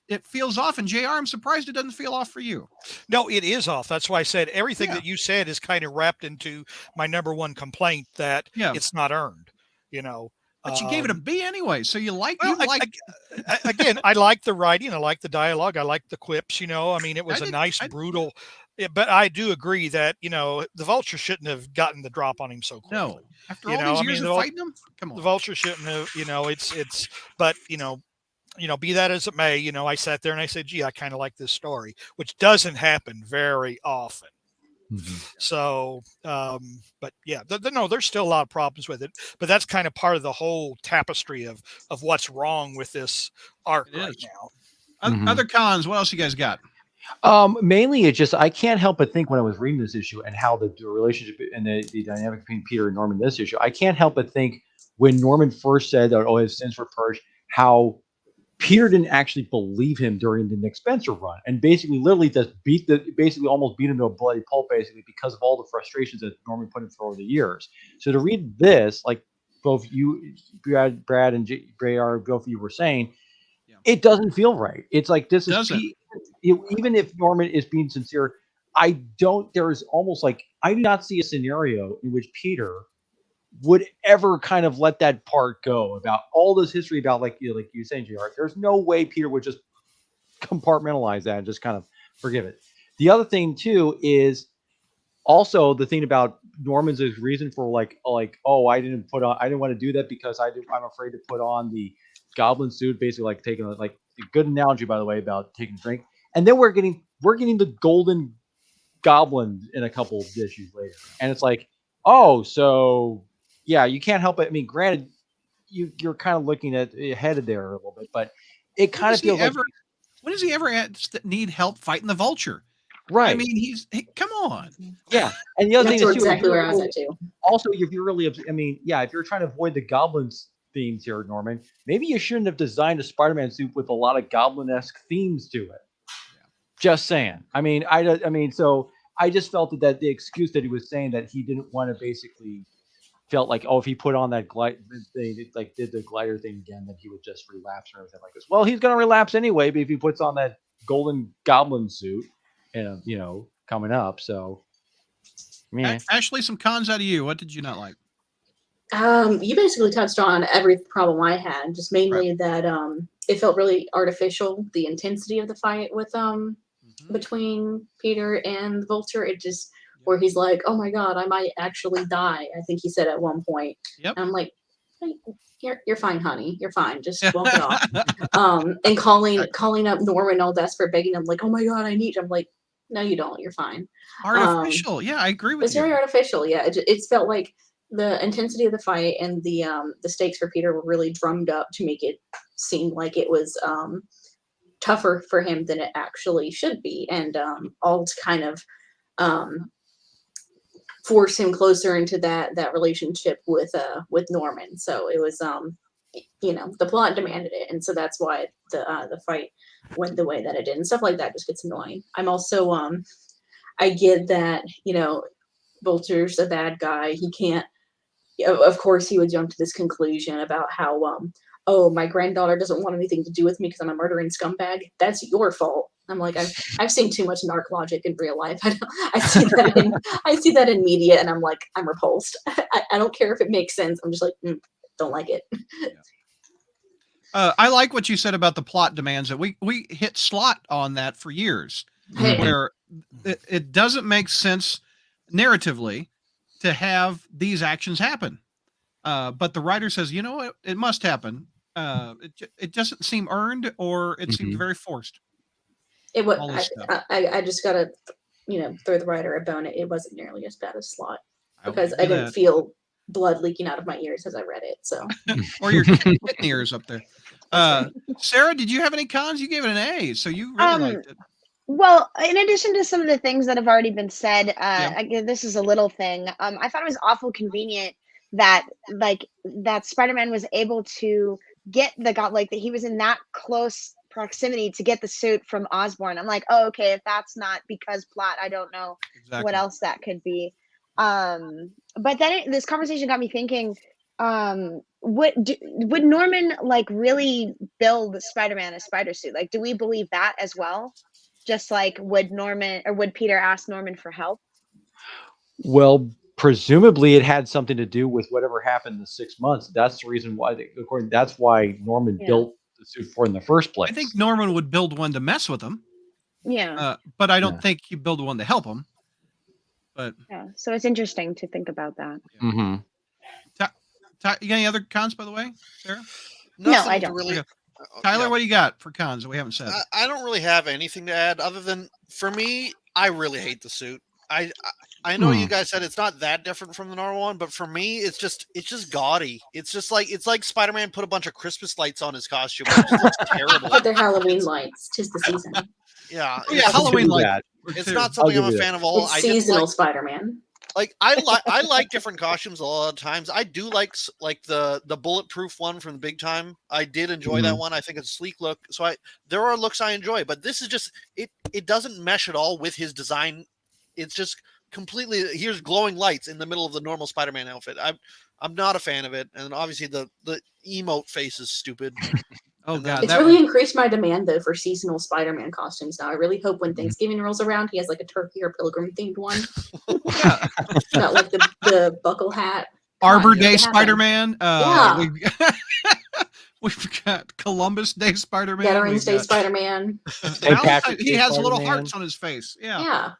It feels off. And JR, I'm surprised it doesn't feel off for you. No, it is off. That's why I said everything that you said is kind of wrapped into my number one complaint that it's not earned, you know. But you gave it a B anyway, so you like. Well, again, I like the writing, I like the dialogue, I like the quips. You know, I mean, it was a nice, brutal Yeah, but I do agree that the Vulture shouldn't have gotten the drop on him so quickly. No, after You all know, these I years mean, of fighting him, come the on. Vulture shouldn't have. It's. But be that as it may, I sat there and I said, "Gee, I kind of like this story," which doesn't happen very often. So, but yeah, no, there's still a lot of problems with it, but that's kind of part of the whole tapestry of what's wrong with this arc It right is. now. Other cons, what else you guys got? Mainly, it's just I can't help but think when I was reading this issue and how the relationship and the dynamic between Peter and Norman in this issue, I can't help but think when Norman first said that, oh, his sins were purged, how Peter didn't actually believe him during the Nick Spencer run, and basically, literally, just basically almost beat him to a bloody pulp, basically because of all the frustrations that Norman put him through over the years. So to read this, like both you, Brad, and JR, both of you were saying, it doesn't feel right. It's like this is even if Norman is being sincere, there is almost like I do not see a scenario in which Peter would ever kind of let that part go about all this history about like you were saying, JR. There's no way Peter would just compartmentalize that and just kind of forgive it. The other thing too is also the thing about Norman's reason for like oh I didn't want to do that because I'm afraid to put on the goblin suit, basically like taking like a good analogy by the way about taking a drink, and then we're getting the golden goblin in a couple of issues later, and it's like, oh, so yeah, you can't help it. I mean, granted, you're kind of looking at ahead there a little bit, but it kind of feels like when does he ever need help fighting the Vulture? Right. I mean, come on. Yeah, and the other thing is too, exactly where I was at too. Also, if you're really, I mean, yeah, if you're trying to avoid the goblins themes here, Norman, maybe you shouldn't have designed a Spider-Man suit with a lot of goblin-esque themes to it. Yeah. Just saying. I mean, so I just felt that the excuse that he was saying that he didn't want to basically felt like, oh, if he put on that did the glider thing again, then he would just relapse or everything like this. Well, he's going to relapse anyway, but if he puts on that golden goblin suit, and coming up, so yeah. Ashley, some cons out of you. What did you not like? You basically touched on every problem I had, just mainly that it felt really artificial, the intensity of the fight with between Peter and the Vulture. It just where he's like, oh my god, I might actually die, I think he said at one point. Yep. And I'm like, hey, you're fine, honey, you're fine, just walk it off. And calling up Norman all desperate, begging him like, oh my god, I need you. I'm like, no, you don't. You're fine. Artificial. Yeah, I agree with you. It's very artificial. Yeah, it felt like the intensity of the fight and the stakes for Peter were really drummed up to make it seem like it was tougher for him than it actually should be, and all to kind of force him closer into that relationship with Norman. So it was the plot demanded it, and so that's why the fight went the way that it did, and stuff like that just gets annoying. I'm also I get that Vulture's a bad guy. He can't. Of course, he would jump to this conclusion about how oh, my granddaughter doesn't want anything to do with me because I'm a murdering scumbag. That's your fault. I'm like, I've seen too much narc logic in real life. I see that in media, and I'm like, I'm repulsed. I don't care if it makes sense. I'm just like, don't like it. I like what you said about the plot demands. That we hit slot on that for years, where it doesn't make sense narratively to have these actions happen, but the writer says, you know what, it must happen. It doesn't seem earned, or it seems very forced. It was. I just gotta throw the writer a bone. It wasn't nearly as bad as Slot because I didn't feel blood leaking out of my ears as I read it. So or your kitten ears up there. Sarah, did you have any cons? You gave it an A, so you really liked it. Well, in addition to some of the things that have already been said, this is a little thing. I thought it was awful convenient that Spider-Man was able to get that he was in that close proximity to get the suit from Osborn. I'm like, oh, okay, if that's not because plot, I don't know what else that could be. But then this conversation got me thinking, would Norman really build Spider-Man a spider suit? Do we believe that as well? Just like would Peter ask Norman for help? Well, presumably it had something to do with whatever happened in the 6 months. That's the reason why that's why Norman built the suit for in the first place. I think Norman would build one to mess with him. Yeah. But I don't Yeah. think you build one to help him. But Yeah. So it's interesting to think about that. Mm-hmm. you got any other cons, by the way, Sarah? Nothing I to don't. really. Okay. Tyler, yeah. what do you got for cons that we haven't said? I don't really have anything to add other than for me, I really hate the suit. I know you guys said it's not that different from the normal one, but for me, it's just gaudy. It's like Spider-Man put a bunch of Christmas lights on his costume. It just looks terrible. But they're Halloween lights. 'Tis the season. Yeah, Oh, yeah, Halloween do lights. that. it's too. not something I'll I'm a give you fan of all. It's I didn't seasonal like Spider-Man. I like different costumes a lot of times. I do like the bulletproof one from the Big Time. I did enjoy that one. I think it's a sleek look. So there are looks I enjoy, but this is just it doesn't mesh at all with his design. It's just completely here's glowing lights in the middle of the normal Spider-Man outfit. I'm not a fan of it, and obviously the emote face is stupid. Oh And then- god, It's that really was, increased my demand though for seasonal Spider-Man costumes now. I really hope when Thanksgiving rolls around, he has like a turkey or pilgrim themed one. yeah. Not like the buckle hat. Arbor on, Day make it happen. Spider-Man. Yeah. We've got Columbus Day Spider-Man. Veterans we've Day got- Spider-Man. St. Valentine- Patrick's he Day has little Spider-Man. hearts on his face. Yeah. Yeah.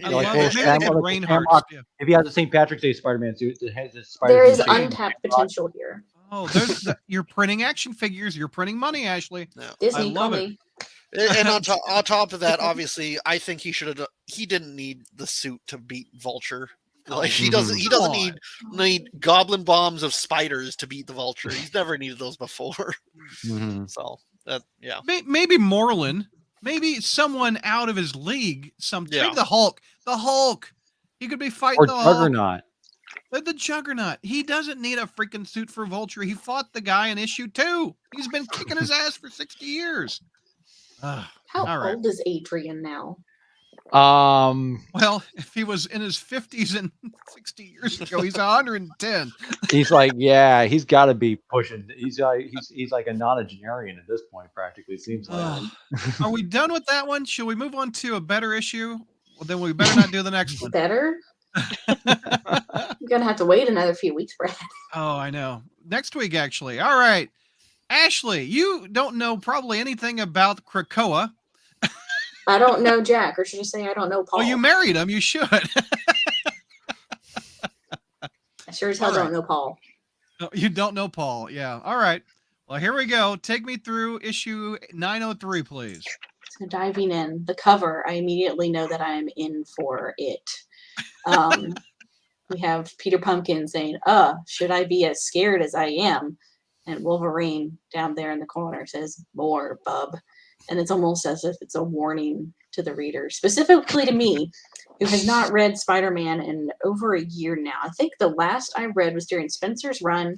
I Like love little it. Maybe they Sam- could like rain Sam hearts. Rock. Yeah. If he has a St. Patrick's Day Spider-Man suit that has his There is Spider-Man shape. untapped potential here. Oh, you're printing action figures. You're printing money, Ashley. Disney, love call it. me. And on top of that, obviously, I think he didn't need the suit to beat Vulture. Like he doesn't Come need goblin bombs of spiders to beat the Vulture. He's never needed those before. So that Maybe Moreland. Maybe someone out of his league. Maybe the Hulk. The Hulk. He could be fighting Or the Hulk. Juggernaut. The Juggernaut. He doesn't need a freaking suit for Vulture. He fought the guy in issue 2. He's been kicking his ass for 60 years. How all right. old is Adrian now? Well, if he was in his 50s and 60 years ago, he's 110. He's like, yeah, he's got to be pushing. He's like a nonagenarian at this point, practically. It seems like. Are we done with that one? Should we move on to a better issue? Well, then we better not do the next one. Better? You're gonna have to wait another few weeks, Brad. Oh, I know. Next week, actually. All right. Ashley, you don't know probably anything about Krakoa. I don't know Jack, or should I say I don't know Paul? Well, you married him. You should. I sure as hell don't know Paul. No, you don't know Paul. Yeah. All right. Well, here we go. Take me through issue 903, please. So diving in, the cover, I immediately know that I am in for it. We have Peter Pumpkin saying, should I be as scared as I am? And Wolverine down there in the corner says, more, bub. And it's almost as if it's a warning to the reader, specifically to me, who has not read Spider-Man in over a year now. I think the last I read was during Spencer's run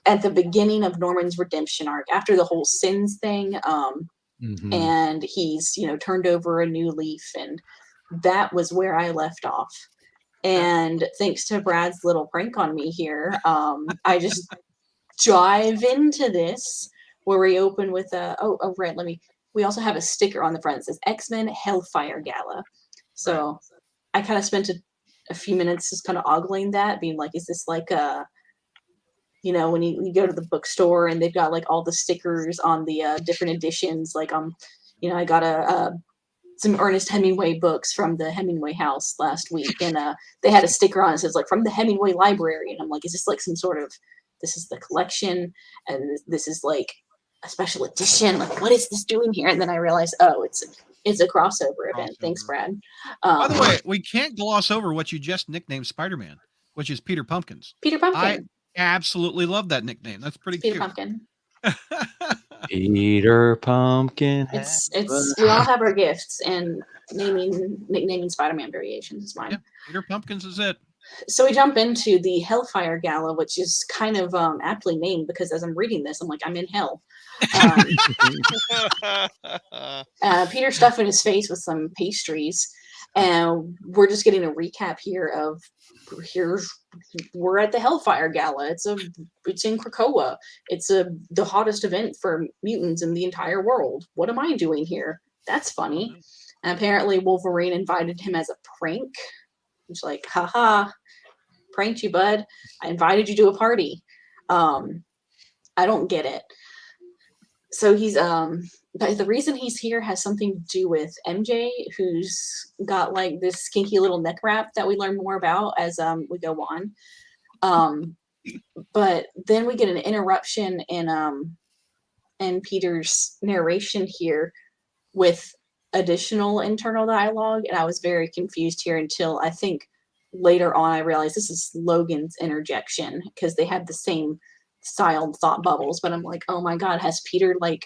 at the beginning of Norman's redemption arc, after the whole sins thing. And he's, turned over a new leaf. And that was where I left off. And thanks to Brad's little prank on me here, I just dive into this where we open with Red, we also have a sticker on the front that says X-Men Hellfire Gala. So I kind of spent a few minutes just kind of ogling that, being like, is this like when you go to the bookstore and they've got like all the stickers on the different editions, like I got some Ernest Hemingway books from the Hemingway house last week, and they had a sticker on it that says like from the Hemingway library, and I'm like, is this like some sort of, this is the collection and this is like a special edition, like what is this doing here? And then I realized, it's a crossover event. Thanks, Brad. By the way, we can't gloss over what you just nicknamed Spider-Man, which is Peter Pumpkins. Peter Pumpkin. I absolutely love that nickname. That's pretty Peter cute. Pumpkin. Peter Pumpkin. It's we all have our gifts, and nicknaming Spider-Man variations is mine. Yeah, Peter Pumpkins is it. So we jump into the Hellfire Gala, which is kind of aptly named because as I'm reading this, I'm like, I'm in hell. Peter stuffing his face with some pastries, and we're just getting a recap here of we're at the Hellfire Gala. It's in Krakoa. It's the hottest event for mutants in the entire world. What am I doing here? That's funny. And apparently Wolverine invited him as a prank. He's like, haha, pranked you, bud. I invited you to a party. I don't get it. So he's but the reason he's here has something to do with MJ, who's got like this skinky little neck wrap that we learn more about as we go on. But then we get an interruption in Peter's narration here with additional internal dialogue, and I was very confused here until I think later on I realized this is Logan's interjection because they had the same styled thought bubbles. But I'm like, oh my god, has Peter like,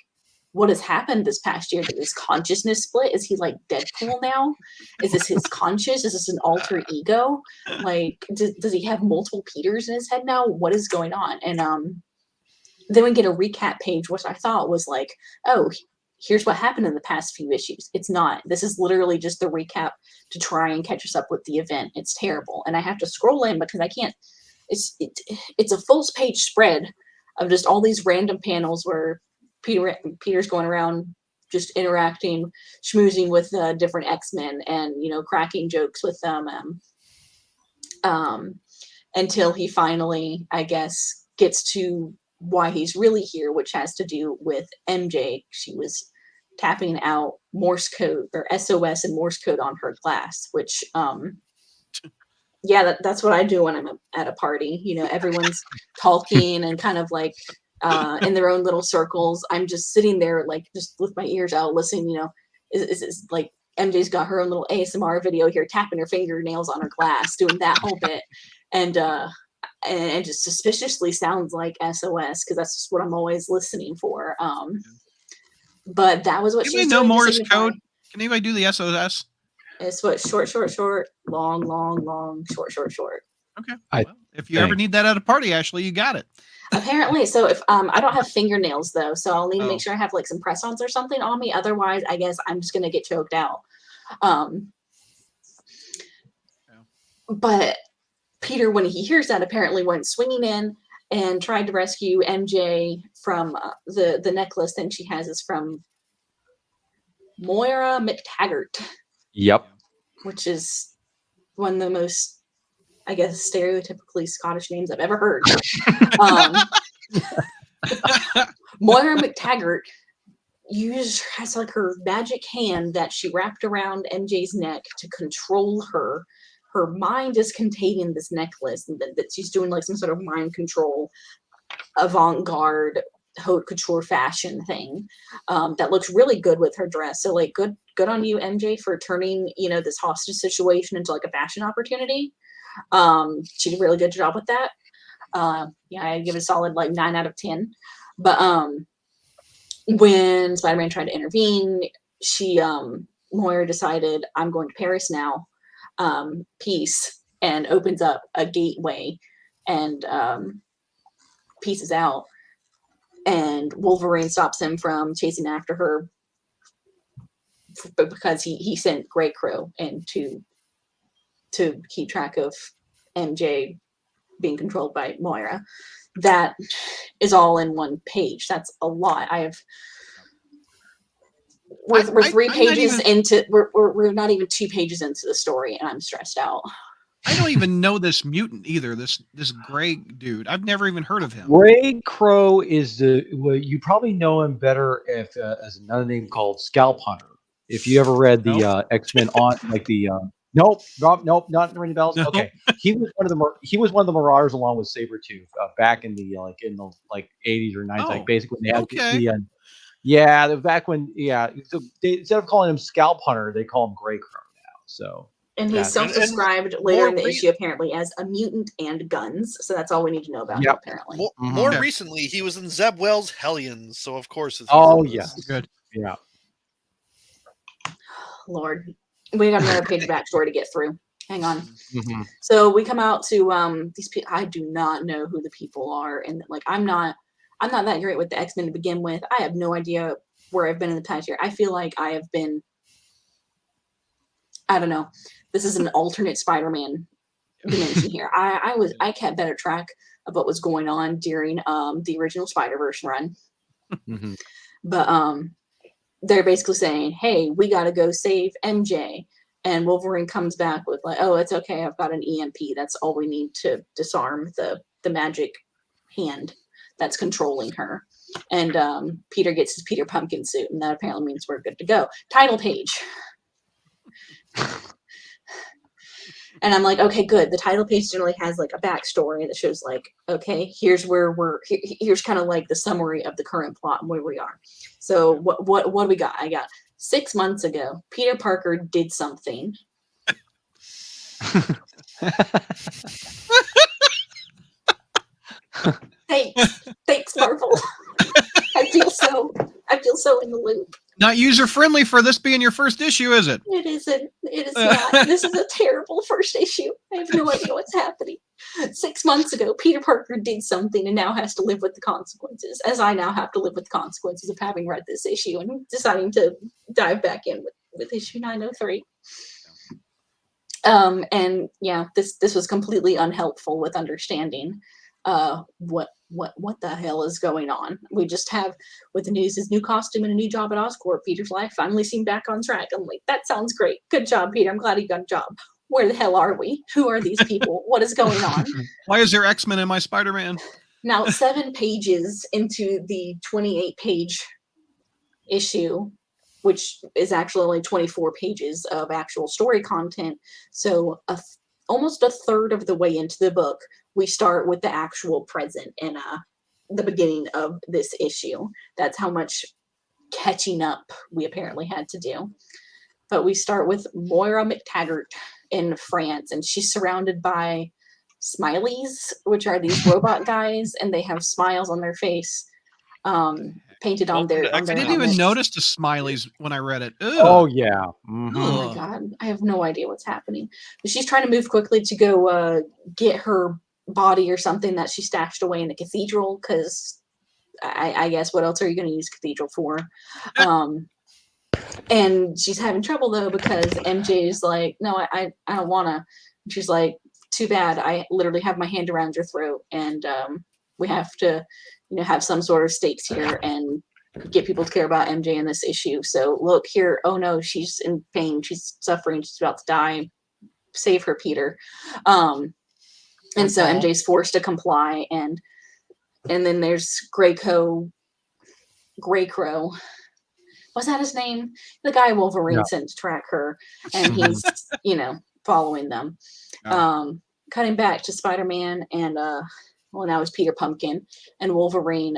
what has happened this past year? Did his consciousness split? Is he like Deadpool now? Is this his conscious? Is this an alter ego? Like, does he have multiple Peters in his head now? What is going on? And then we get a recap page, which I thought was like, oh, here's what happened in the past few issues. It's not. This is literally just the recap to try and catch us up with the event. It's terrible. And I have to scroll in because I can't. It's a full page spread of just all these random panels where Peter's going around just interacting, schmoozing with different X-Men and, cracking jokes with them until he finally, I guess, gets to why he's really here, which has to do with MJ. She was tapping out Morse code or SOS and Morse code on her glass, which that's what I do when I'm at a party. Everyone's talking and kind of like in their own little circles. I'm just sitting there like just with my ears out listening. Is like MJ's got her own little ASMR video here, tapping her fingernails on her glass, doing that whole bit, and just suspiciously sounds like SOS because that's just what I'm always listening for. But that was what Do she we was know doing. Morse code? Can anybody do the SOS? It's what short, long, short. Okay. I Well, if you ever need that at a party, Ashley, you got it. Apparently, so if I don't have fingernails though, so I'll need to Oh. make sure I have like some press-ons or something on me. Otherwise, I guess I'm just gonna get choked out. But Peter, when he hears that, apparently went swinging in and tried to rescue MJ from the necklace. And she has is from Moira McTaggart. Yep. Which is one of the most, I guess, stereotypically Scottish names I've ever heard. Moira McTaggart has like her magic hand that she wrapped around MJ's neck to control her. Her mind is contained in this necklace, and that she's doing like some sort of mind control, avant-garde haute couture fashion thing that looks really good with her dress. So like good on you, MJ, for turning this hostage situation into like a fashion opportunity. She did a really good job with that. I give it a solid like 9 out of 10. But when Spider-Man tried to intervene, Moira decided, I'm going to Paris now. Peace, and opens up a gateway and pieces out. And Wolverine stops him from chasing after her because he sent Grey Crow in to keep track of MJ being controlled by Moira. That is all in one page. That's a lot. We're 3 pages into. We're not even 2 pages into the story, and I'm stressed out. I don't even know this mutant either. This gray dude. I've never even heard of him. Grey Crow is you probably know him better if as another name called Scalp Hunter. If you ever read the X-Men on like the nope, not ringing bells. No. Okay, he was one of the Marauders along with Sabretooth back in the 80s or 90s, like basically when they had back when so they, instead of calling him Scalp Hunter, they call him Grey Crow now. So. And he's self-described later in the issue apparently as a mutant and guns. So that's all we need to know about him apparently. More recently, he was in Zeb Wells' Hellions, so of course it's good. Yeah. Lord, we got another page backstory to get through. Hang on. Mm-hmm. So we come out to these people. I do not know who the people are, and like I'm not that great with the X-Men to begin with. I have no idea where I've been in the past year. I feel like I have been. I don't know. This is an alternate Spider-Man dimension here. I kept better track of what was going on during the original Spider-Verse run. Mm-hmm. But they're basically saying, hey, we got to go save MJ. And Wolverine comes back with like, oh, it's okay. I've got an EMP. That's all we need to disarm the magic hand that's controlling her. And Peter gets his Peter Pumpkin suit, and that apparently means we're good to go. Title page. And I'm like, okay, good. The title page generally has like a backstory that shows like, okay, here's where here's kind of like the summary of the current plot and where we are. So what do we got? I got 6 months ago, Peter Parker did something. Thanks, Marvel. I feel so in the loop. Not user friendly for this being your first issue, is it? It isn't. It is not. This is a terrible first issue. I have no idea what's happening. 6 months ago, Peter Parker did something and now has to live with the consequences, as I now have to live with the consequences of having read this issue and deciding to dive back in with issue 903. And yeah, this was completely unhelpful with understanding what the hell is going on. We just have, with the news, his new costume and a new job at Oscorp. Peter's life finally seemed back on track. I'm like, that sounds great. Good job, Peter. I'm glad you got a job. Where the hell are we? Who are these people? What is going on? Why is there X-Men in my Spider-Man? Now, 7 pages into the 28-page issue, which is actually only 24 pages of actual story content. So almost a third of the way into the book, we start with the actual present and the beginning of this issue. That's how much catching up we apparently had to do. But we start with Moira McTaggart in France, and she's surrounded by smileys, which are these robot guys, and they have smiles on their face, painted on their. I didn't even notice the smileys when I read it. Ugh. Oh yeah. Mm-hmm. Oh my god, I have no idea what's happening. But she's trying to move quickly to go get her body or something that she stashed away in the cathedral, because I guess what else are you going to use cathedral for? And she's having trouble though, because MJ is like, no, I don't want to. She's like, too bad. I literally have my hand around your throat, and we have to, have some sort of stakes here and get people to care about MJ in this issue. So look here. Oh no, she's in pain. She's suffering. She's about to die. Save her, Peter. And so MJ's forced to comply, and then there's Grey Crow. Was that his name? The guy Wolverine sent to track her, and he's following them. Cutting back to Spider-Man and now it's Peter Pumpkin and Wolverine.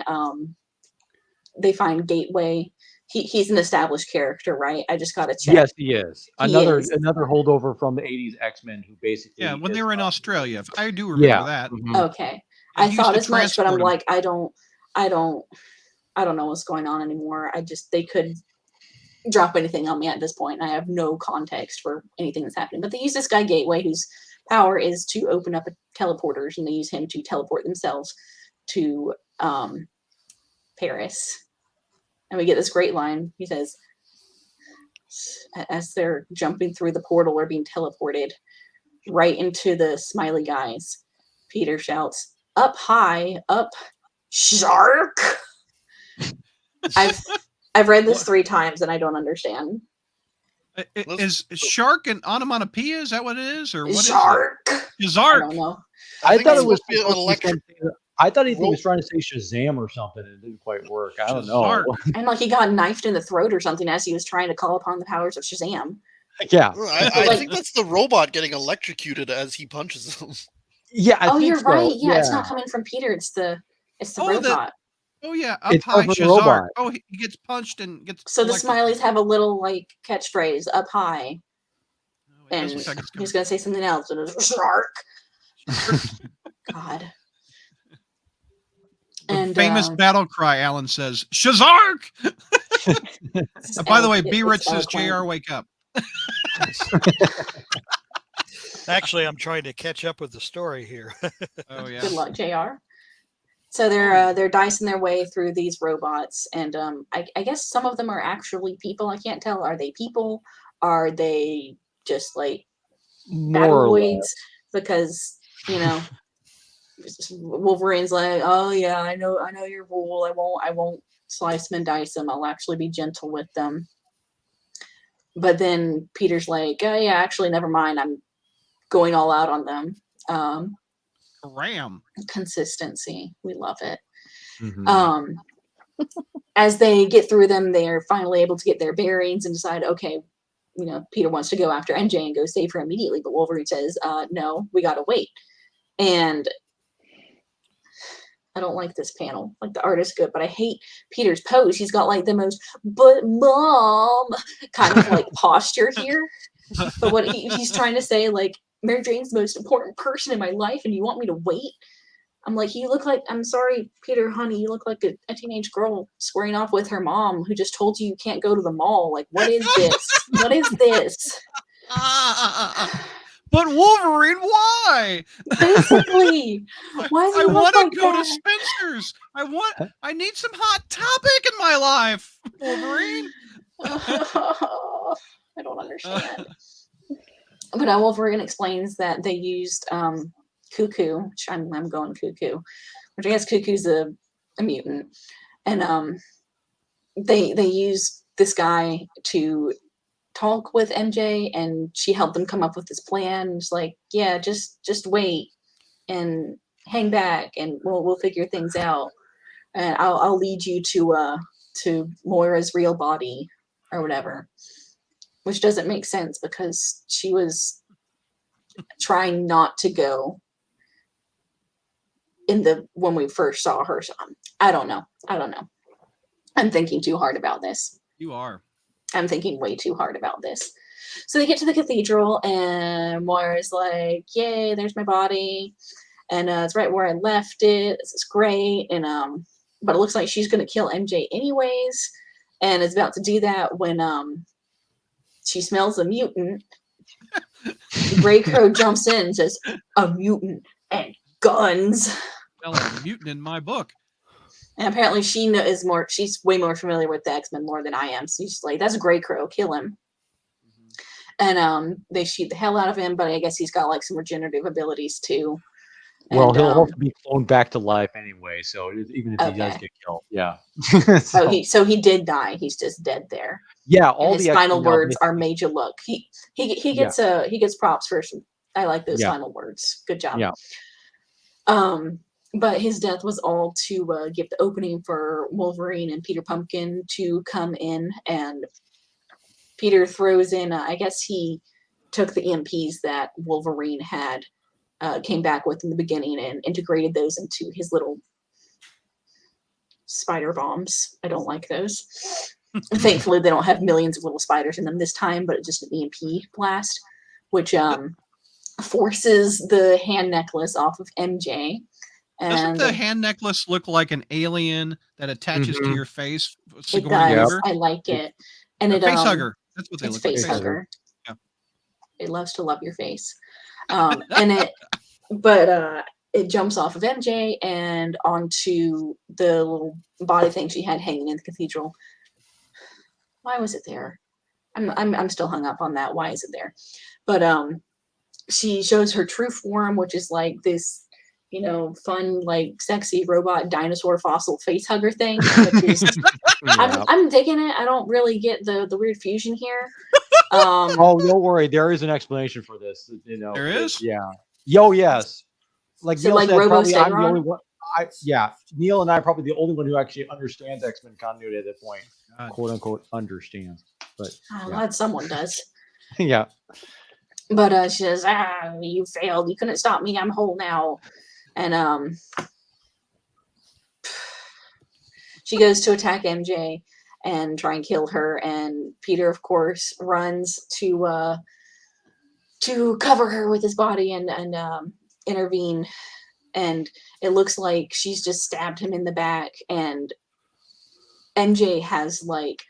They find Gateway. He's an established character, right? I just got to check. Yes, he is. Another holdover from the 80s X-Men who basically when they were in Australia. I do remember that. Mm-hmm. Okay. I thought as much, but I'm like, I don't know what's going on anymore. They could drop anything on me at this point. I have no context for anything that's happening. But they use this guy Gateway, whose power is to open up teleporters, and they use him to teleport themselves to Paris. And we get this great line. He says, as they're jumping through the portal or being teleported right into the smiley guys, Peter shouts, "Up high, up, shark!" I've read this 3 times and I don't understand. Is shark an onomatopoeia? Is that what it is, or what shark? Is it? Shark. I don't know. I thought it was electric. I thought he was trying to say Shazam or something, and it didn't quite work. I don't know. And like he got knifed in the throat or something as he was trying to call upon the powers of Shazam. Yeah. I think that's the robot getting electrocuted as he punches him. Yeah. I think you're so. right. Yeah, it's not coming from Peter. It's the robot. Up high, Shazar. Oh, he gets punched and gets. So the smileys have a little like catchphrase, "Up high," and he's gonna say something else, and it's shark. God. The famous battle cry, Alan says, Shazark! By the way, B. Rich says, JR, wake up. Actually, I'm trying to catch up with the story here. Oh, yeah. Good luck, JR. So they're dicing their way through these robots, and I guess some of them are actually people. I can't tell. Are they people? Are they just like battleoids? Because Wolverine's like, oh yeah, I know your rule. I won't slice them and dice them. I'll actually be gentle with them. But then Peter's like, oh yeah, actually, never mind. I'm going all out on them. Ram. Consistency. We love it. Mhm. As they get through them, they're finally able to get their bearings and decide, okay, Peter wants to go after MJ and go save her immediately, but Wolverine says, no, we gotta wait. And I don't like this panel. Like, the art is good, but I hate Peter's pose. He's got like the most "but mom" kind of like posture here. But what he's trying to say, like, Mary Jane's the most important person in my life, and you want me to wait? I'm like, you look like, I'm sorry, Peter, honey, you look like a teenage girl squaring off with her mom who just told you can't go to the mall. Like, what is this? What is this? But Wolverine, why? Basically, why does he I look want to like go to that? Spencer's. I need some Hot Topic in my life, Wolverine. I don't understand. But Wolverine explains that they used Cuckoo, which I'm going Cuckoo, which I guess Cuckoo's a mutant, and they used this guy to talk with MJ, and she helped them come up with this plan. It's like, yeah, just wait and hang back, and we'll figure things out, and I'll lead you to Moira's real body or whatever, which doesn't make sense because she was trying not to go when we first saw her. So I don't know. I'm thinking too hard about this. You are. I'm thinking way too hard about this. So they get to the cathedral, and Moira's like, yay, there's my body. And it's right where I left it. This is great. And but it looks like she's going to kill MJ anyways. And is about to do that when she smells a mutant. Grey Crow jumps in and says, a mutant and guns. Well, a mutant in my book. And apparently she's way more familiar with the X-Men more than I am. So she's like, that's a Grey Crow, kill him. And they shoot the hell out of him, but I guess he's got like some regenerative abilities too. Well, And, he'll have to be cloned back to life anyway, so even if he does Okay. get killed, yeah. So he did die. He's just dead there. Yeah, And all his the final X-Men now words are basically- major look. He gets props for some. I like those Yeah. final words. Good job. Yeah. But his death was all to give the opening for Wolverine and Peter Pumpkin to come in, and Peter throws in. I guess he took the EMPs that Wolverine had came back with in the beginning and integrated those into his little spider bombs. I don't like those. Thankfully, they don't have millions of little spiders in them this time, but it's just an EMP blast, which forces the hand necklace off of MJ. Doesn't And the hand necklace look like an alien that attaches to Mhm. your face? it Sigourney does. Weaver? I like it. And A it face hugger. That's what they it's look like. face Face hugger. Yeah. It loves to love your face. But it jumps off of MJ and onto the little body thing she had hanging in the cathedral. Why was it there? I'm still hung up on that. Why is it there? But she shows her true form, which is like this, fun, like sexy robot dinosaur fossil face hugger thing. Which is, Yeah. I'm digging it. I don't really get the weird fusion here. Oh, don't worry. There is an explanation for this. There is? Yeah. Yo, yes. Like So, Neil like said, Robo probably I'm the Stegron? only one. Neil and I are probably the only one who actually understands X-Men continuity at that point. God. "Quote unquote" understands. But I'm yeah. glad someone does. Yeah. But she says, you failed. You couldn't stop me. I'm whole now. And she goes to attack MJ and try and kill her. And Peter, of course, runs to cover her with his body and intervene. And it looks like she's just stabbed him in the back. And MJ has like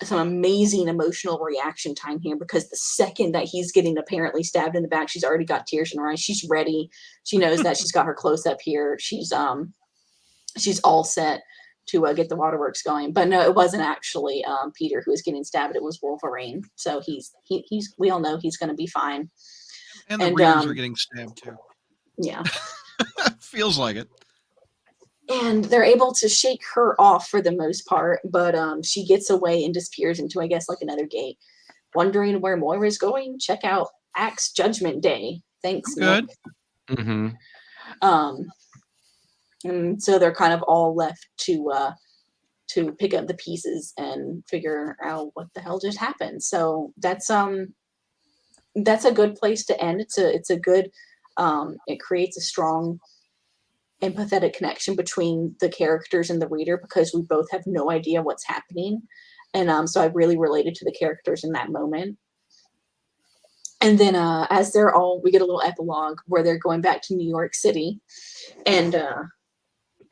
some amazing emotional reaction time here, because the second that he's getting apparently stabbed in the back, she's already got tears in her eyes. She's ready. She knows that she's got her close up here. She's all set to get the waterworks going. But no, it wasn't actually Peter who was getting stabbed. It was Wolverine. So he's we all know he's going to be fine. And the And, readers are getting stabbed too. Yeah. Feels like it. And they're able to shake her off for the most part, but she gets away and disappears into, I guess, like another gate. Wondering where Moira's going? Check out Axe Judgment Day. Thanks. Good. Nick. Mm-hmm. And so they're kind of all left to pick up the pieces and figure out what the hell just happened. So that's a good place to end. It's a good it creates a strong empathetic connection between the characters and the reader, because we both have no idea what's happening. And so I really related to the characters in that moment. And then as we get a little epilogue where they're going back to New York City, and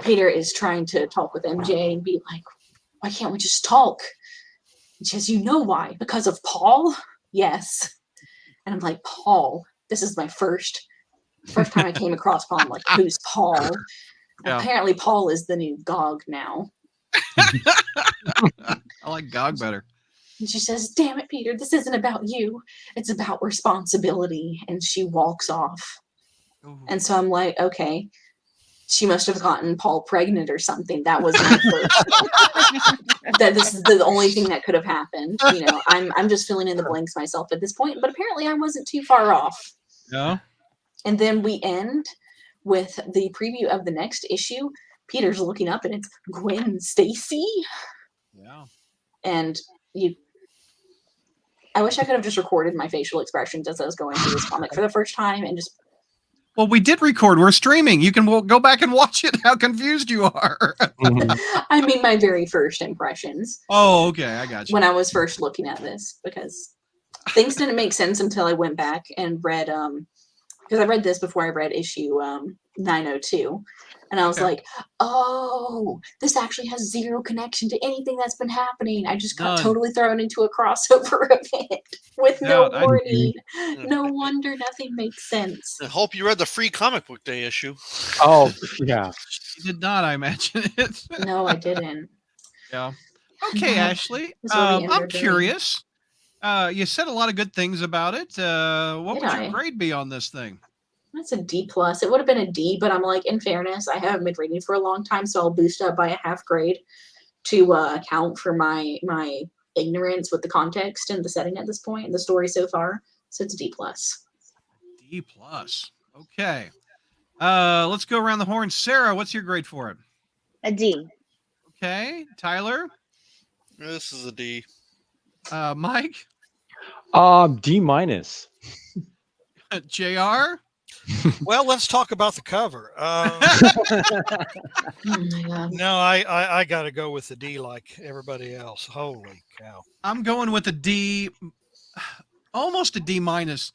Peter is trying to talk with MJ and be like, why can't we just talk? And she says, you know why? Because of Paul? Yes. And I'm like, Paul? This is my first time I came across Paul. I'm like, who's Paul? Yeah. Apparently Paul is the new Gog now. I like Gog better. And she says, damn it, Peter, this isn't about you. It's about responsibility. And she walks off. Ooh. And so I'm like, okay, she must have gotten Paul pregnant or something. That was my first. That this is the only thing that could have happened. You know, I'm just filling in the blanks myself at this point, but apparently I wasn't too far off. Yeah. And then we end with the preview of the next issue. Peter's looking up and it's Gwen Stacy. Yeah. And I wish I could have just recorded my facial expressions as I was going through this comic for the first time and just. Well, we did record. We're streaming. You can go back and watch it. How confused you are. I mean, my very first impressions. Oh, okay. I got you. When I was first looking at this, because things didn't make sense until I went back and read, because I read this before I read issue 902. And I was like, oh, this actually has zero connection to anything that's been happening. I just got totally thrown into a crossover event with no warning. No wonder nothing makes sense. I hope you read the free comic book day issue. Oh, yeah. You did not, I imagine it. No, I didn't. Yeah. Okay, No, Ashley. this will be I'm entertaining. curious. You said a lot of good things about it. What Did would I? your grade be on this thing? That's a D plus. It would have been a D, but I'm like, in fairness, I haven't been reading for a long time, so I'll boost up by a half grade to account for my ignorance with the context and the setting at this point and the story so far. So it's a D plus. D plus. Okay. Let's go around the horn. Sarah, what's your grade for it? A D. Okay. Tyler. This is a D. Mike. D minus. JR. Well, let's talk about the cover. Oh my God. No, I got to go with the D like everybody else. Holy cow. I'm going with a D, almost a D minus,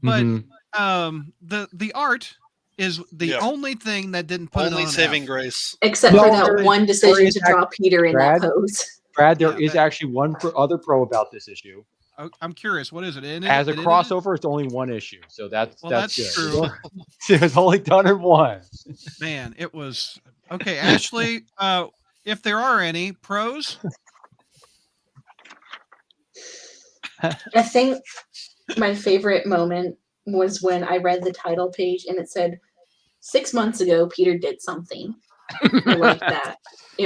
but the art is the only thing that didn't put Only it on saving an F. grace. Except for that one decision to draw Peter in that pose. Brad, there is actually one other pro about this issue. I'm curious, what is it? As a crossover, it's only one issue, so that's good. True. It was only done in one. Man, it was okay. Ashley, if there are any pros, I think my favorite moment was when I read the title page and it said 6 months ago Peter did something. I like that.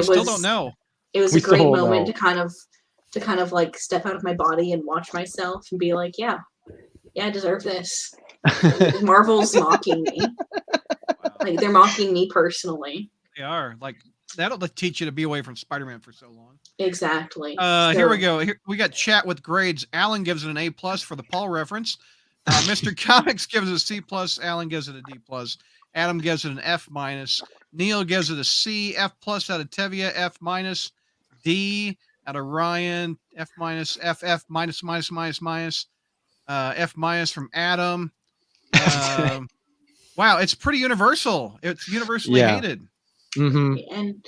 Still don't know. It was a great moment to kind of like step out of my body and watch myself and be like, yeah, I deserve this. Marvel's mocking me. Wow. Like they're mocking me personally. They are. Like that'll teach you to be away from Spider-Man for so long. Exactly. Here we go. Here, we got chat with grades. Alan gives it an A plus for the Paul reference. Mr. Comics gives it a C plus. Alan gives it a D plus. Adam gives it an F minus. Neil gives it a C. F plus out of Tevia. F minus. D out of Ryan. F minus. F minus minus minus minus. F minus from Adam. Wow, it's pretty universal. It's universally hated. Mm-hmm. And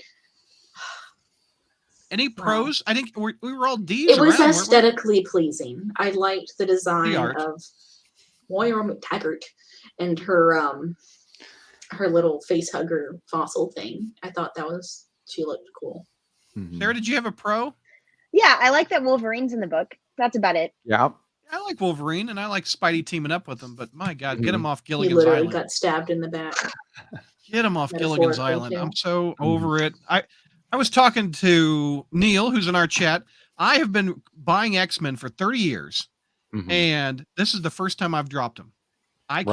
any pros? I think we were all D's. it was around, aesthetically pleasing. I liked the design art. of Moira McTaggart and her little face hugger fossil thing. I thought she looked cool. Mm-hmm. Sarah, did you have a pro? Yeah, I like that Wolverine's in the book. That's about it. Yeah. I like Wolverine and I like Spidey teaming up with him, but my God, get him off He Gilligan's literally Island. got stabbed in the back. Get him off Gilligan's Metaphorically, Island. too. I'm so over it. I was talking to Neil, who's in our chat. I have been buying X-Men for 30 years, and this is the first time I've dropped them. I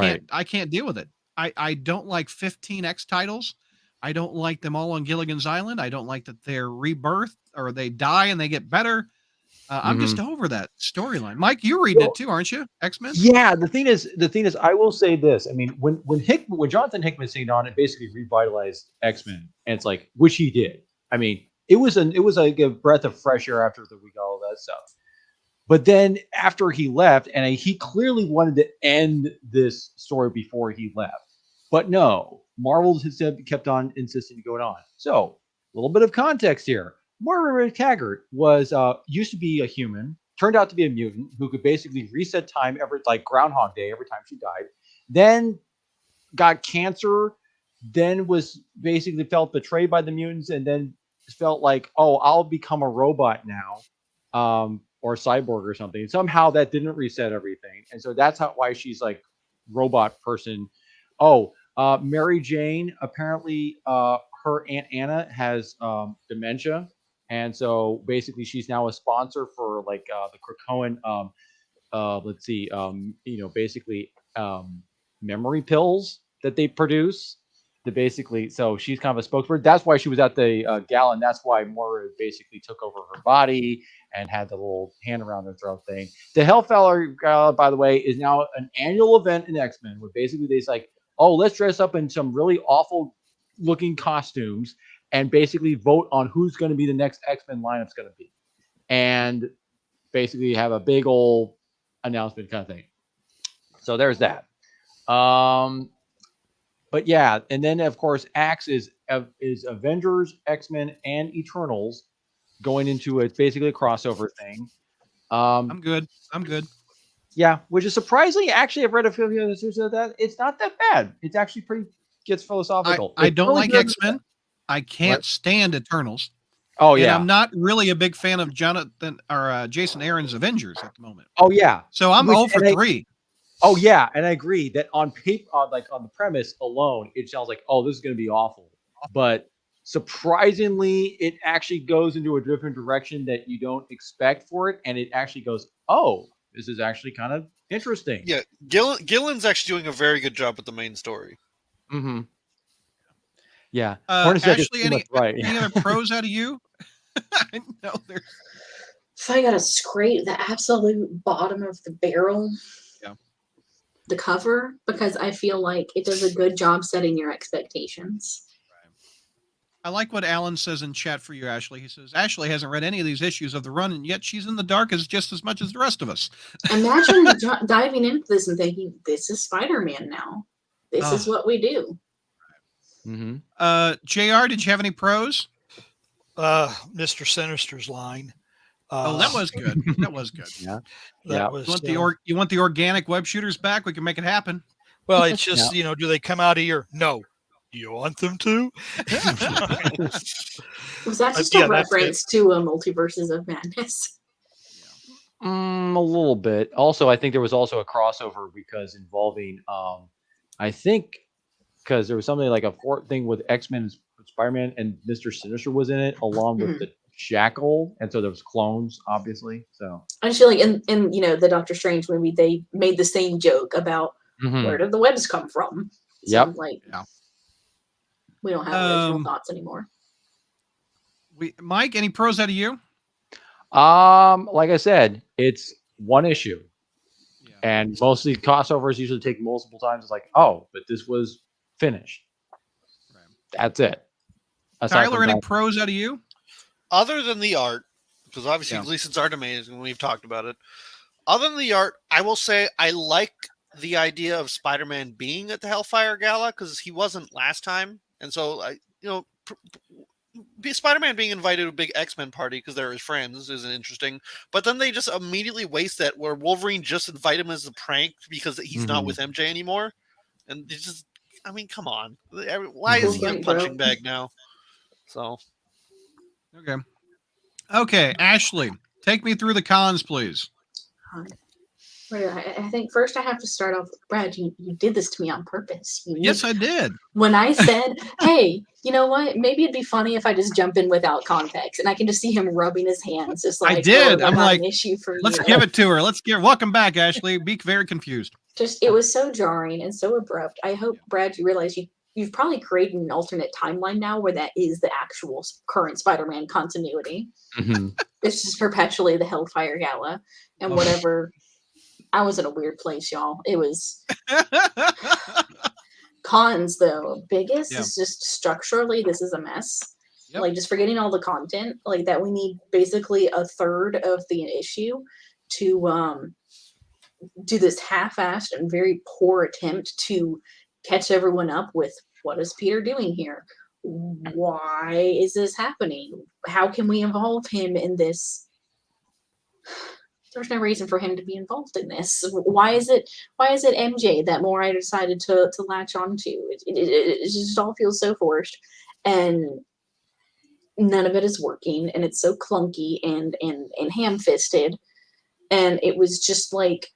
can't deal with it. I don't like 15 X titles I don't like them all on Gilligan's Island. I don't like that they're rebirthed or they die and they get better. I'm just over that storyline. Mike, you're reading it too, aren't you? X-Men? Yeah, the thing is, I will say this. I mean, when Jonathan Hickman stayed on, it basically revitalized X-Men, and it's like, which he did. I mean, it was like a breath of fresh air after we got all that stuff. But then after he left, and he clearly wanted to end this story before he left, but no, Marvel kept on insisting to go on. So a little bit of context here. Moira Taggart was used to be a human, turned out to be a mutant who could basically reset time like Groundhog Day every time she died. Then got cancer, then was basically felt betrayed by the mutants, and then felt like, oh, I'll become a robot now, or a cyborg or something. Somehow that didn't reset everything, and so that's why she's like robot person. Oh, Mary Jane, apparently her Aunt Anna has dementia. And so basically she's now a sponsor for like the Krakoan, basically memory pills that they produce. So she's kind of a spokesperson. That's why she was at the gala, and that's why Moira basically took over her body and had the little hand around her throat thing. The Hellfire Gala, by the way, is now an annual event in X-Men where basically they're like, oh, let's dress up in some really awful looking costumes and basically vote on who's going to be the next X-Men lineup's going to be. And basically have a big old announcement kind of thing. So there's that. But yeah, and then of course Axe is Avengers, X-Men, and Eternals going into basically a crossover thing. I'm good. Yeah, which is surprisingly, actually, I've read a few other series of that. It's not that bad. It's actually gets philosophical. I don't really like X-Men. I can't stand Eternals. Oh and yeah, I'm not really a big fan of Jonathan or Jason Aaron's Avengers at the moment. Oh yeah. So I'm 0 for 3. Oh yeah, and I agree that on paper, like on the premise alone, it sounds like, oh, this is going to be awful. But surprisingly, it actually goes into a different direction that you don't expect for it, and it actually goes, oh, this is actually kind of interesting. Yeah, Gillen's actually doing a very good job with the main story. Mm-hmm. Yeah. Ashley, any other pros out of you? I know there's. If I gotta scrape the absolute bottom of the barrel, the cover, because I feel like it does a good job setting your expectations. I like what Alan says in chat for you, Ashley. He says, Ashley hasn't read any of these issues of the run, and yet she's in the dark just as much as the rest of us. Imagine diving into this and thinking, this is Spider-Man now. This is what we do. Mm-hmm. JR, did you have any pros? Mr. Sinister's line. That was good. That was good. Yeah. You want the organic web shooters back? We can make it happen. Well, it's just, do they come out of here? No. Do you want them to? Was that just a reference to Multiverses of Madness? A little bit. Also, I think there was also a crossover because involving, I think, because there was something like a thing with X-Men and Spider-Man, and Mr. Sinister was in it along with the Jackal, and so there was clones, obviously. So I just feel like in the Doctor Strange movie, they made the same joke about where did the webs come from. So we don't have original thoughts anymore. Mike, any pros out of you? Like I said, it's one issue, and mostly crossovers usually take multiple times. It's like, oh, but this was finished. Right. That's it. Tyler, any pros out of you? Other than the art, because obviously Gleason's art amazing, we've talked about it. Other than the art, I will say I like the idea of Spider-Man being at the Hellfire Gala because he wasn't last time, and so Spider-Man being invited to a big X-Men party because they're his friends isn't interesting. But then they just immediately waste that where Wolverine just invite him as a prank because he's not with MJ anymore, and it's just, I mean, come on, why is he a punching bag now? So. Okay, Ashley, take me through the cons, please. I think first I have to start off with Brad. You did this to me on purpose. Yes, I did. When I said, "Hey, you know what? Maybe it'd be funny if I just jump in without context," and I can just see him rubbing his hands, just like I did. I'm like, an issue for let's give it to her. Welcome back, Ashley. Be very confused. It was so jarring and so abrupt. I hope, Brad, you realize you've probably created an alternate timeline now where that is the actual current Spider-Man continuity. Mm-hmm. It's just perpetually the Hellfire Gala and whatever. I was in a weird place, y'all. It was cons though. Biggest is just structurally, this is a mess. Yep. Like just forgetting all the content, like that we need basically a third of the issue to do this half-assed and very poor attempt to catch everyone up with what is Peter doing here? Why is this happening? How can we involve him in this? There's no reason for him to be involved in this. Why is it MJ that Moira decided to latch onto? It just all feels so forced, and none of it is working, and it's so clunky and ham-fisted, and it was just like,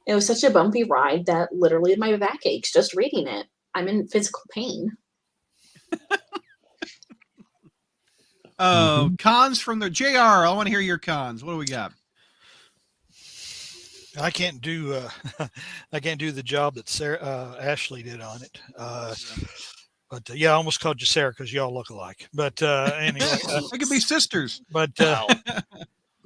it was such a bumpy ride that literally my back aches just reading it. I'm in physical pain. Cons from the JR. I want to hear your cons. What do we got? I can't do the job that Sarah Ashley did on it. But yeah, I almost called you Sarah because y'all look alike. But anyway, we could be sisters. But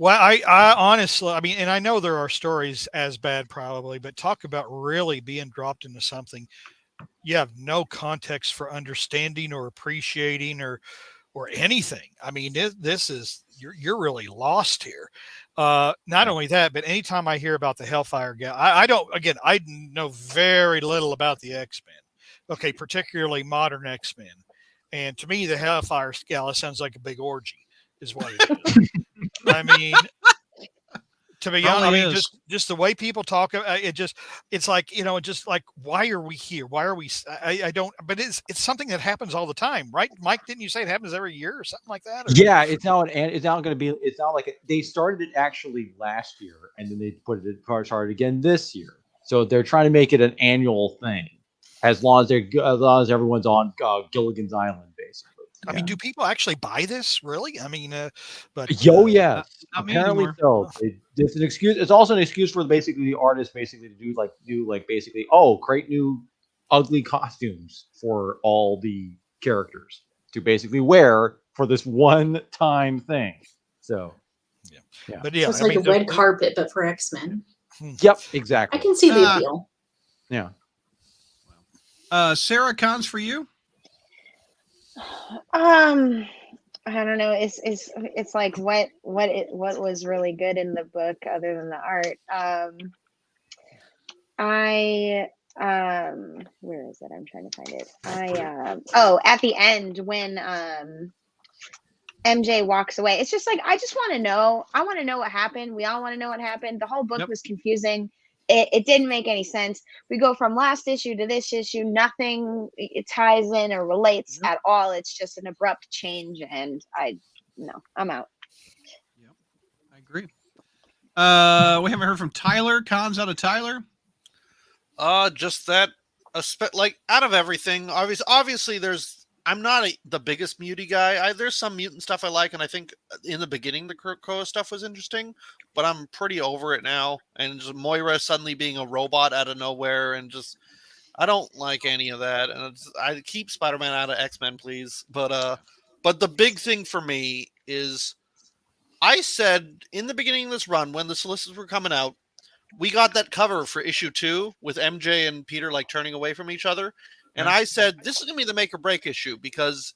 well, I honestly, I mean, and I know there are stories as bad probably, but talk about really being dropped into something you have no context for understanding or appreciating or anything. I mean, this is you're really lost here. Not only that, but anytime I hear about the Hellfire Gala, I know very little about the X-Men. Okay, particularly modern X-Men. And to me, the Hellfire Gala sounds like a big orgy, is what it is. I mean, to be honest, I mean, just the way people talk, it's like, just like, why are we here? Why are we? I don't. But it's something that happens all the time, right? Mike, didn't you say it happens every year or something like that? Or? Yeah, it's not going to be. It's not like they started it actually last year, and then they put it started again this year. So they're trying to make it an annual thing, as long as everyone's on Gilligan's Island, basically. I mean, do people actually buy this? Really? I mean, but yeah, not me apparently anymore. so. It's an excuse. It's also an excuse for the artist basically to do basically create new ugly costumes for all the characters to basically wear for this one-time thing. So yeah. But yeah, so it's like a red carpet, but for X-Men. Yep, exactly. I can see the appeal. Yeah. Sarah, cons for you? I don't know. It's like what was really good in the book other than the art. Where is it? I'm trying to find it. At the end when MJ walks away, it's just like, I just want to know. I want to know what happened. We all want to know what happened. The whole book was confusing. It didn't make any sense. We go from last issue to this issue. Nothing it ties in or relates at all. It's just an abrupt change, and I'm out. Yep, I agree. We haven't heard from Tyler. Cons out of Tyler. Just that, like out of everything, obviously I'm not the biggest muty guy. There's some mutant stuff I like, and I think in the beginning the Krakoa stuff was interesting, but I'm pretty over it now. And just Moira suddenly being a robot out of nowhere, and just I don't like any of that. And I keep Spider-Man out of X-Men, please. But the big thing for me is, I said in the beginning of this run when the solicits were coming out, we got that cover for issue 2 with MJ and Peter like turning away from each other. And I said, this is going to be the make or break issue, because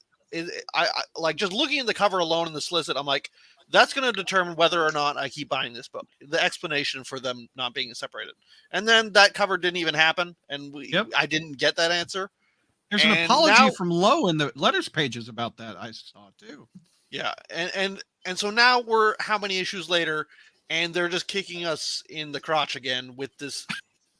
I like just looking at the cover alone in the solicit, I'm like, that's going to determine whether or not I keep buying this book. The explanation for them not being separated. And then that cover didn't even happen. And I didn't get that answer. There's an apology from Lowe in the letters pages about that. I saw too. Yeah. And so now we're how many issues later, and they're just kicking us in the crotch again with this,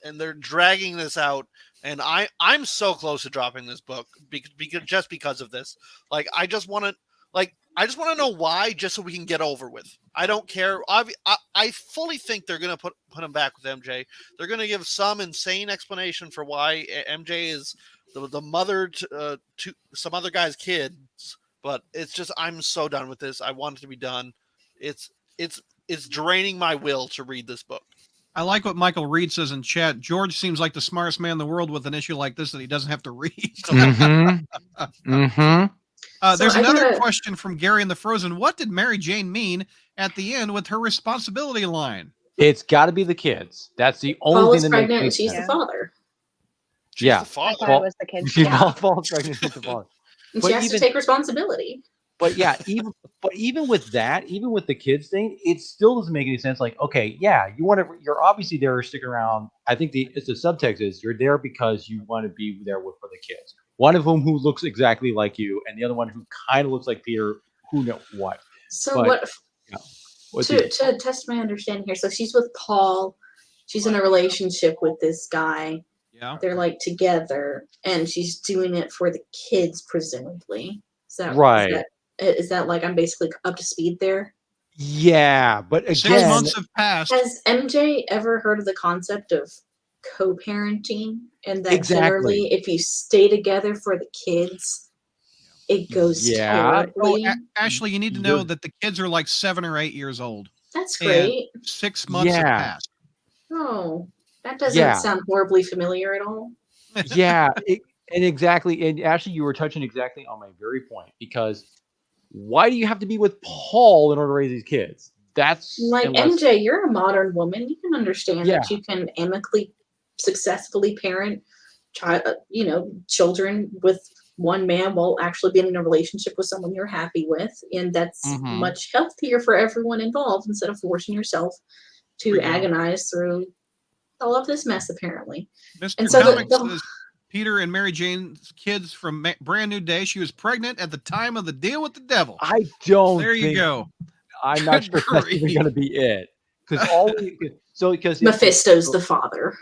and they're dragging this out. And I'm so close to dropping this book because of this. Like, I just want to know why, just so we can get over with. I don't care. I fully think they're going to put him back with MJ. They're going to give some insane explanation for why MJ is the mother to some other guy's kids. But it's just, I'm so done with this. I want it to be done. It's draining my will to read this book. I like what Michael Reed says in chat. George seems like the smartest man in the world with an issue like this that he doesn't have to read. There's another question from Gary in the Frozen. What did Mary Jane mean at the end with her responsibility line? It's got to be the kids. That's the only Paul thing is that pregnant makes and she's sense. the father. Yeah. The father. I thought it was the kids. She's Yeah. Paul's pregnant. She's the father. And But she has even- to take responsibility. But yeah, even with that, even with the kids thing, it still doesn't make any sense. Like, okay, yeah, you're obviously there sticking around. I think the subtext is you're there because you want to be there for the kids. One of whom who looks exactly like you, and the other one who kind of looks like Peter. Who knows what? So But, to test my understanding here, so she's with Paul. She's in a relationship with this guy. Yeah. They're like together, and she's doing it for the kids, presumably. Is that Right. Is that like I'm basically up to speed there? Yeah, but again, 6 months have passed. Has MJ ever heard of the concept of co-parenting, and that Exactly. generally, if you stay together for the kids, it goes terribly? Ashley, you need to know that the kids are like 7 or 8 years old. That's And great. 6 months have passed. Oh, that doesn't sound horribly familiar at all. yeah, and exactly, and actually, you were touching exactly on my very point, because why do you have to be with Paul in order to raise these kids? That's like MJ, you're a modern woman. You can understand that you can amicably, successfully parent children with one man while actually being in a relationship with someone you're happy with, and that's much healthier for everyone involved instead of forcing yourself to agonize through all of this mess, apparently. Mr. And so Comics says Peter and Mary Jane's kids from Brand New Day. She was pregnant at the time of the deal with the devil. I don't. There you go. I'm not sure that's even going to be it, because Mephisto's the father.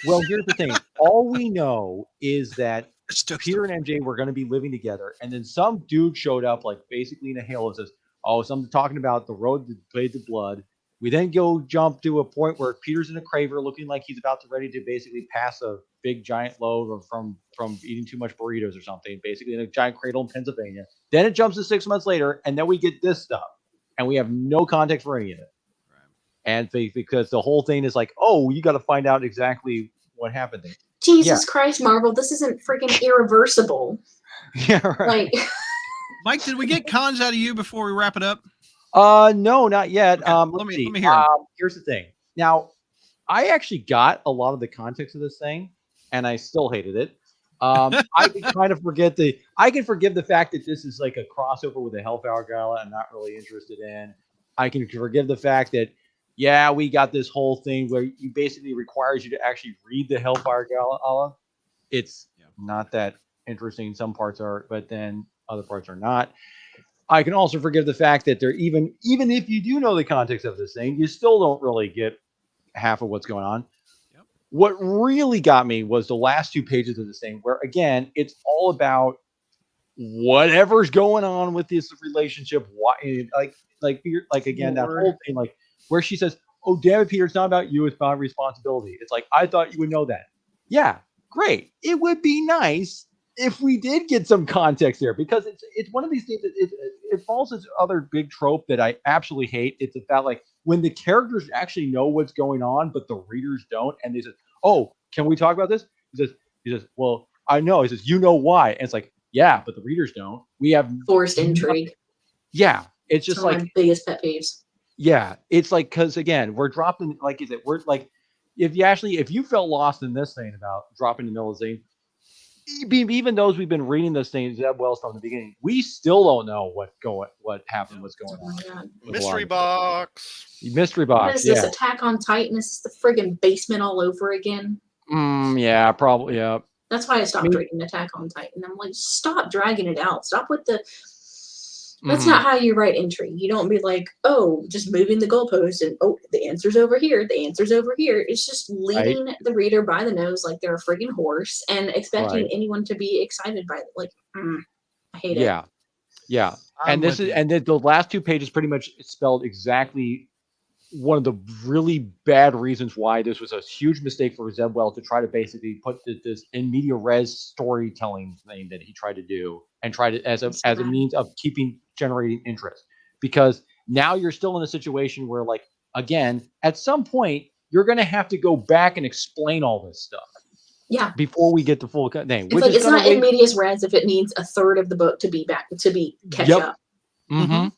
Well, here's the thing. All we know is that Peter and MJ were going to be living together, and then some dude showed up, like basically in a halo, and says, "Oh, something talking about the road that played the blood." We then jump to a point where Peter's in a craver, looking like he's about to ready to basically pass a big giant load from eating too much burritos or something, basically in a giant cradle in Pennsylvania. Then it jumps to 6 months later, and then we get this stuff, and we have no context for any of it. And because the whole thing is like, oh, you got to find out exactly what happened there. Jesus Christ, Marvel, this isn't freaking irreversible. Yeah, right. Like, Mike, did we get cons out of you before we wrap it up? No, not yet. Okay, let me hear 'em. Here's the thing. Now, I actually got a lot of the context of this thing, and I still hated it. I can kind of I can forgive the fact that this is like a crossover with the Hellfire Gala I'm not really interested in. I can forgive the fact that, yeah, we got this whole thing where you basically requires you to actually read the Hellfire Gala. It's not that interesting. Some parts are, but then other parts are not. I can also forgive the fact that even if you do know the context of this thing, you still don't really get half of what's going on. Yep. What really got me was the last 2 pages of this thing, where again, it's all about whatever's going on with this relationship. Why, like again, that whole thing, like where she says, "Oh, damn it, Peter, it's not about you, it's about responsibility." It's like, I thought you would know that. Yeah, great. It would be nice if we did get some context there, because it's one of these things that it falls into other big trope that I absolutely hate. It's about like when the characters actually know what's going on, but the readers don't, and they say, "Oh, can we talk about this?" He says, "Well, I know." He says, "You know why?" And it's like, yeah, but the readers don't. We have forced intrigue. Yeah, it's just like my biggest pet peeves. Yeah, it's like, because again, we're dropping, like you said, we're like, if you felt lost in this thing about dropping the middle of the thing, even those we've been reading this thing Zeb Wells from the beginning, we still don't know what happened, what's going on. Mystery box. Mystery box. What is this, Attack on Titan? Is this the friggin' basement all over again? Yeah, probably. Yeah. That's why I stopped reading Attack on Titan. I'm like, stop dragging it out. Stop with the. That's not how you write intrigue. You don't be like, oh, just moving the goalpost and the answer's over here. The answer's over here. It's just leading the reader by the nose like they're a friggin' horse and expecting anyone to be excited by it. Like, I hate it. Yeah. And the last 2 pages pretty much spelled exactly one of the really bad reasons why this was a huge mistake for Zeb Wells to try to basically put this in media res storytelling thing that he tried to do and try to as a means of generating interest, because now you're still in a situation where, like, again, at some point you're going to have to go back and explain all this stuff. Yeah. Before we get the full thing. It's like it's not in medias res if it needs a third of the book to be catch up. Mm-hmm.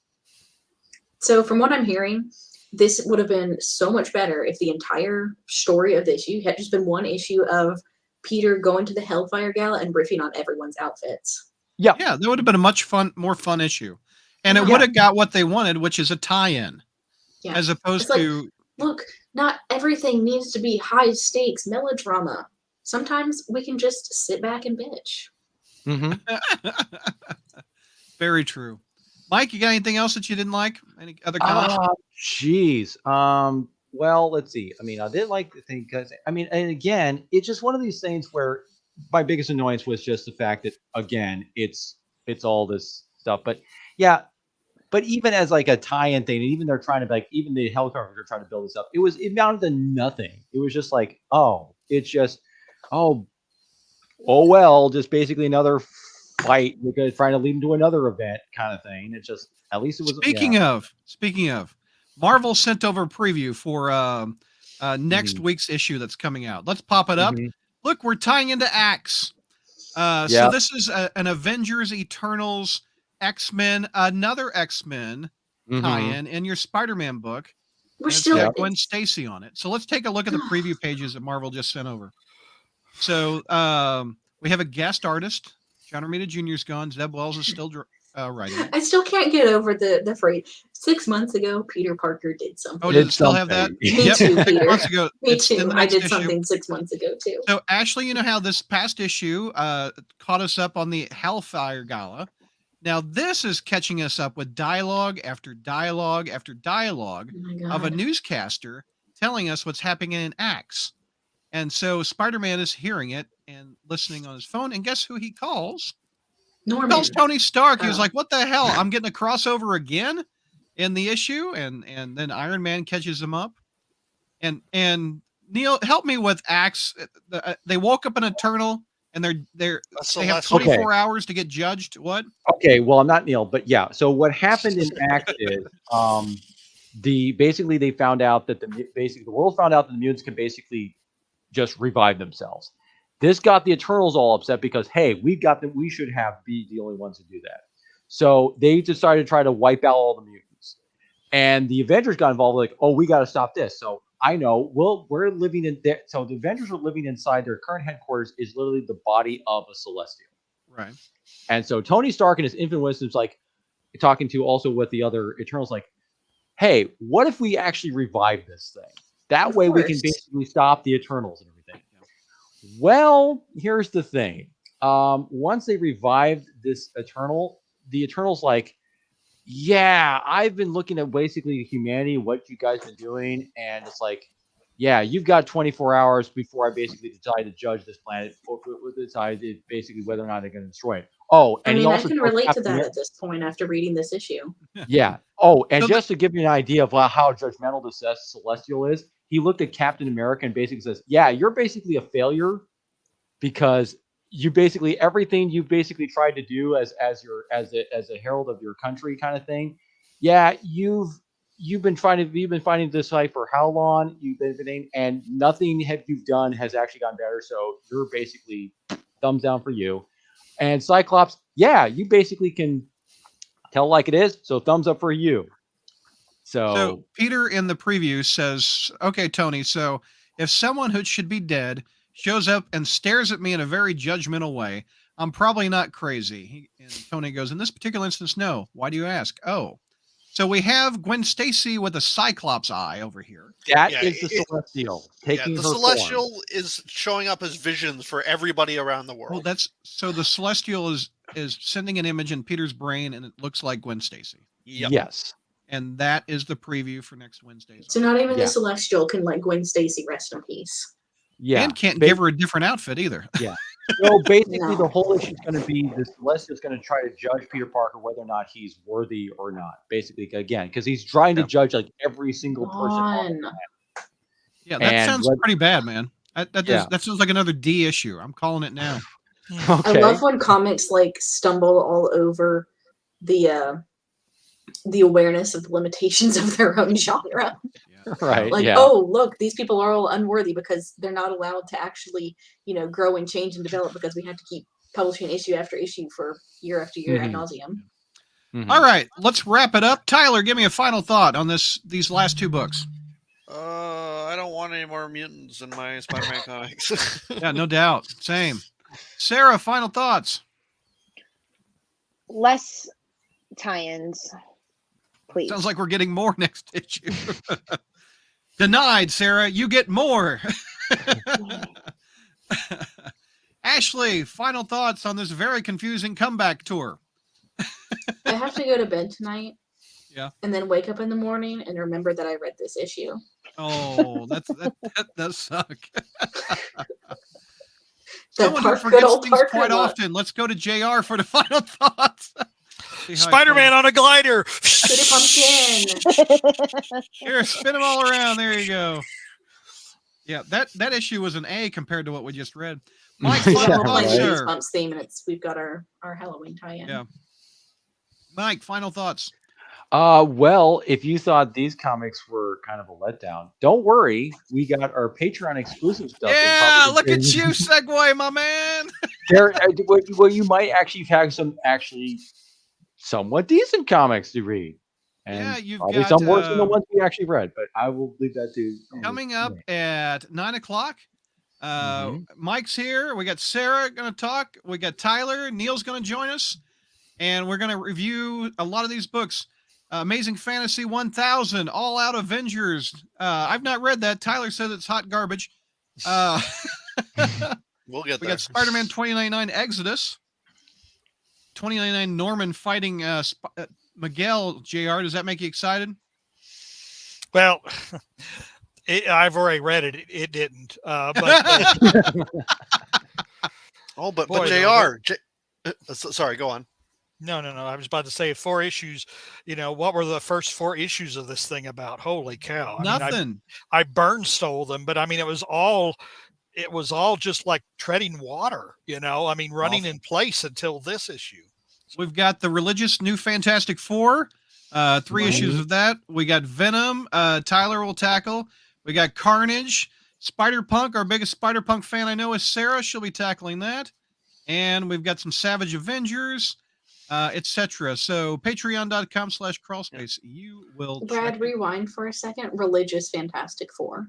So from what I'm hearing, this would have been so much better if the entire story of the issue had just been one issue of Peter going to the Hellfire Gala and riffing on everyone's outfits. Yeah. Yeah, that would have been a more fun issue. And it would have got what they wanted, which is a tie-in. Yeah. As opposed It's to look, not everything needs to be high stakes melodrama. Sometimes we can just sit back and bitch. Mm-hmm. Very true. Mike, you got anything else that you didn't like? Any other comments? Jeez. Well, let's see. I mean, I did like the thing because and again, it's just one of these things where my biggest annoyance was just the fact that again, it's all this stuff. But yeah, but even as like a tie-in thing, and even they're trying to even the helicopters are trying to build this up. It amounted to nothing. It was just like, well, just basically another fight because trying to lead into another event kind of thing. It's just at least it was. Speaking of, Marvel sent over a preview for next week's issue that's coming out. Let's pop it up. Look, we're tying into Axe. So this is an Avengers Eternals X-Men, another X-Men tie-in in your Spider-Man book. We're still got Gwen Stacy on it. So let's take a look at the preview pages that Marvel just sent over. So we have a guest artist. John Romita Jr.'s gone. Zeb Wells is still writing it. I still can't get over the phrase. 6 months ago, Peter Parker did something. Oh, did it still have that? Me too, Peter. 6 months ago. Me too. I did something 6 months ago, too. So, Ashley, you know how this past issue caught us up on the Hellfire Gala. Now, this is catching us up with dialogue after dialogue after dialogue of a newscaster telling us what's happening in Axe. And so Spider-Man is hearing it and listening on his phone. And guess who he calls? Norman. He calls Tony Stark. He was like, what the hell? I'm getting a crossover again in the issue. And then Iron Man catches him up. And Neil, help me with Axe. They woke up an Eternal and they have 24 hours to get judged. What? Okay, well, I'm not Neil, but yeah. So what happened in Axe is basically they found out that the world found out that the mutants can basically just revive themselves. This got the Eternals all upset because, hey, we should be the only ones to do that. So they decided to try to wipe out all the mutants. And the Avengers got involved, like, oh, we got to stop this. So I know, we're living in there. So the Avengers are living inside their current headquarters is literally the body of a Celestial. Right. And so Tony Stark and his infinite wisdom's like talking to also with the other Eternals, like, hey, what if we actually revive this thing? That way we can basically stop the Eternals and everything. Well, here's the thing. Once they revived this Eternal, the Eternal's like, yeah, I've been looking at basically humanity, what you guys been doing, and it's like, yeah, you've got 24 hours before I basically decide to judge this planet, or decide basically whether or not they're going to destroy it. Oh, and I can relate to that at this point after reading this issue. Yeah. Oh, and just to give you an idea of how judgmental this Celestial is, he looked at Captain America and basically says, yeah, you're basically a failure because you basically everything you've basically tried to do as a herald of your country kind of thing. Yeah, you've been fighting this fight for how long? You've been and nothing you've done has actually gotten better. So you're basically thumbs down for you. And Cyclops, yeah, you basically can tell like it is. So thumbs up for you. So Peter in the preview says, okay, Tony, so if someone who should be dead shows up and stares at me in a very judgmental way, I'm probably not crazy. And Tony goes, in this particular instance, no. Why do you ask? Oh, so we have Gwen Stacy with a Cyclops eye over here. That is the Celestial taking the her Celestial form. is showing up as visions for everybody around the world. Well, so the Celestial is sending an image in Peter's brain, and it looks like Gwen Stacy. Yep. Yes. And that is the preview for next Wednesday's. So not even the Celestial can let Gwen Stacy rest in peace. Yeah. And can't give her a different outfit either. Yeah. So basically the whole issue is going to be the Celestial is going to try to judge Peter Parker whether or not he's worthy or not. Basically, again, because he's trying to judge like every single person. Yeah, that sounds pretty bad, man. That sounds like another D issue. I'm calling it now. Okay. I love when comics like stumble all over the awareness of the limitations of their own genre. Yeah. Right. Like, yeah. oh, look, these people are all unworthy because they're not allowed to actually, grow and change and develop because we have to keep publishing issue after issue for year after year ad Mhm. nauseum. Mhm. All right, let's wrap it up. Tyler, give me a final thought on these last 2 books. I don't want any more mutants in my Spider-Man comics. Yeah, no doubt. Same. Sarah, final thoughts. Less tie-ins, please. Sounds like we're getting more next issue. Denied, Sarah. You get more. Ashley, final thoughts on this very confusing comeback tour. I have to go to bed tonight. Yeah. And then wake up in the morning and remember that I read this issue. Oh, that does suck. That Someone who good forgets old things Parker quite look. often. Let's go to JR for the final thoughts. See how I Spider-Man on a glider. Pretty pumpkin. Here, spin them all around. There you go. Yeah, that issue was an A compared to what we just read. Mike, Yeah, final Well, like thoughts, right. sir. Goosebumps theme, and we've got our Halloween tie-in. Yeah. Mike, final thoughts. Well, if you thought these comics were kind of a letdown, don't worry. We got our Patreon exclusive stuff. Yeah, look at you, segue, my man. There, well, you might actually have some somewhat decent comics to read. And Yeah, you've probably got, some worse than the ones we actually read, but I will leave that to Coming up at 9:00. Mhm. Mike's here. We got Sarah going to talk. We got Tyler. Neil's going to join us, and we're going to review a lot of these books. Amazing Fantasy 1000, All Out Avengers. I've not read that. Tyler says it's hot garbage. We'll get We there. got Spider-Man 2099 Exodus. 2099 Norman fighting Miguel. JR, does that make you excited? Well, I've already read it. It didn't. But Oh, but Boy, JR. Sorry, go on. no. I was about to say 4 issues. What were the first 4 issues of this thing about? Holy cow! Nothing. I burn stole them, but I mean, it was all just like treading water. Running in place until this issue. We've got the religious New Fantastic Four. 3 issues of that. We got Venom. Tyler will tackle. We got Carnage. Spider-Punk. Our biggest Spider-Punk fan I know is Sarah. She'll be tackling that. And we've got some Savage Avengers, etc. So patreon.com/crawlspace. You will Brad, check it. rewind for a second. Religious Fantastic Four.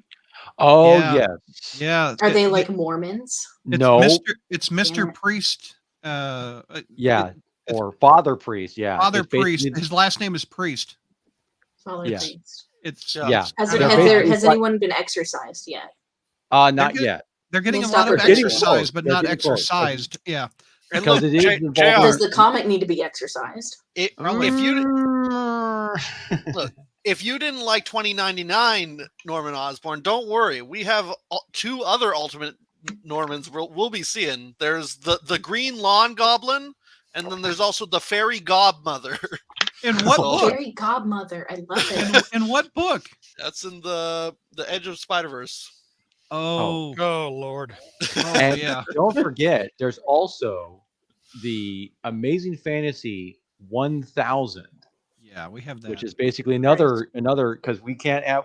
Oh, Yeah. yes. Yeah. Are they like Mormons? It's No. It's Mr. Damn it. Priest. Yeah. it's Or Father Priest. Yeah. Father It's Priest. basically- His last name is Priest. Father Yeah. Priest. It's Yeah. Has, I it, don't has, know. there, basically has like- anyone been exercised yet? Not good. yet. They're getting a We'll lot stop of recording. exercise, but They're not getting close. exercised. Yeah. And Because look, it is JR, involved. Does the comic need to be exercised? If you didn't like 2099 Norman Osborn, don't worry. We have 2 other Ultimate Normans we'll be seeing. There's the Green Lawn Goblin, and then there's also the Fairy Godmother. In what So- book? Fairy Godmother. I love it. In what book? That's in the Edge of Spider-Verse. Oh, Oh Lord. And yeah. don't forget, there's also the Amazing Fantasy 1000, Yeah, we have that. which is basically another because we can't have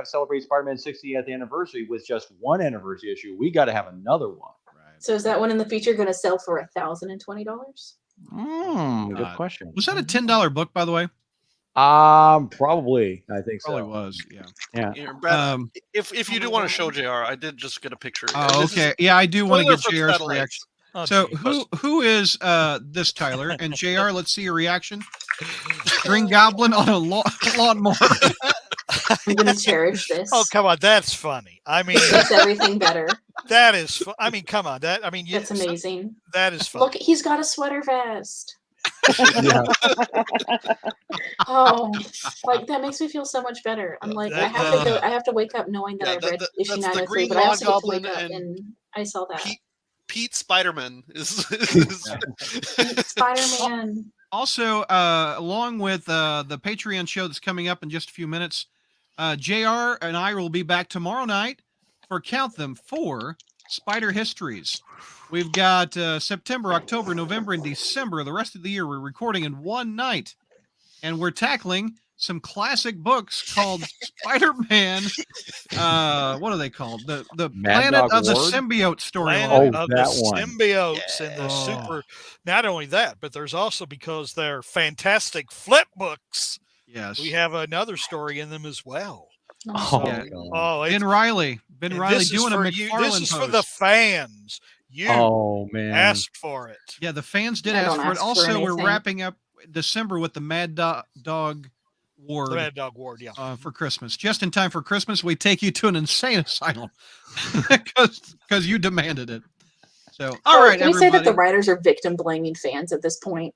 celebrate Spider-Man 60th anniversary with just one anniversary issue. We got to have another one. right. So is that one in the future going to sell for $1,020? Good God. question. Was that a $10 book, by the way? Probably. I think Probably so. was. Yeah. Yeah. Here, Brad, Um. if you do want to show JR, I did just get a picture. Oh, This is okay. Yeah, I do want to spoiler get for JR's satellites. reaction. Oh, So geez. who is this Tyler and JR? Let's see your reaction. Green Goblin on a lawnmower. I'm going to cherish this. Oh come on, that's funny. I mean, It makes everything better. that is. I mean, come on. That's amazing. That is funny. Look, he's got a sweater vest. Yeah. Oh, like that makes me feel so much better. I'm like, I have to go. I have to wake up knowing that Yeah, I read issue that's the 903, Green but I also get to Goblin wake up and and I saw that. Pete Spider-Man is Spider-Man. Also, along with the Patreon show that's coming up in just a few minutes, JR and I will be back tomorrow night for Count Them 4 Spider Histories. We've got September, October, November, and December. The rest of the year we're recording in one night. And we're tackling some classic books called Spider-Man. What are they called? The Mad Planet Dog of the Ward? Symbiote storyline. Planet Oh, of the that one. symbiotes and the Yeah. super. Not only that, but there's also, because they're fantastic flip books, Yes. we have another story in them as well. Oh, Yeah. God. Oh, Ben it's, Riley. Ben and Riley this is doing a for you. McFarlane This is for the post. fans. You Oh, man. asked for it. Yeah, the fans did I ask don't for it. ask for Also, we're anything. wrapping up December with the Mad Dog The Ward Mad Dog Ward, yeah. for Christmas. Just in time for Christmas, we take you to an insane asylum because you demanded it. So, all right, Can we say everybody. that the writers are victim blaming fans at this point?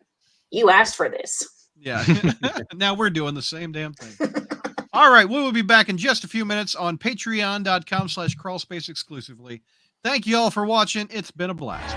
You asked for this. Yeah. Now we're doing the same damn thing. All right. We will be back in just a few minutes on patreon.com/crawlspace exclusively. Thank you all for watching. It's been a blast.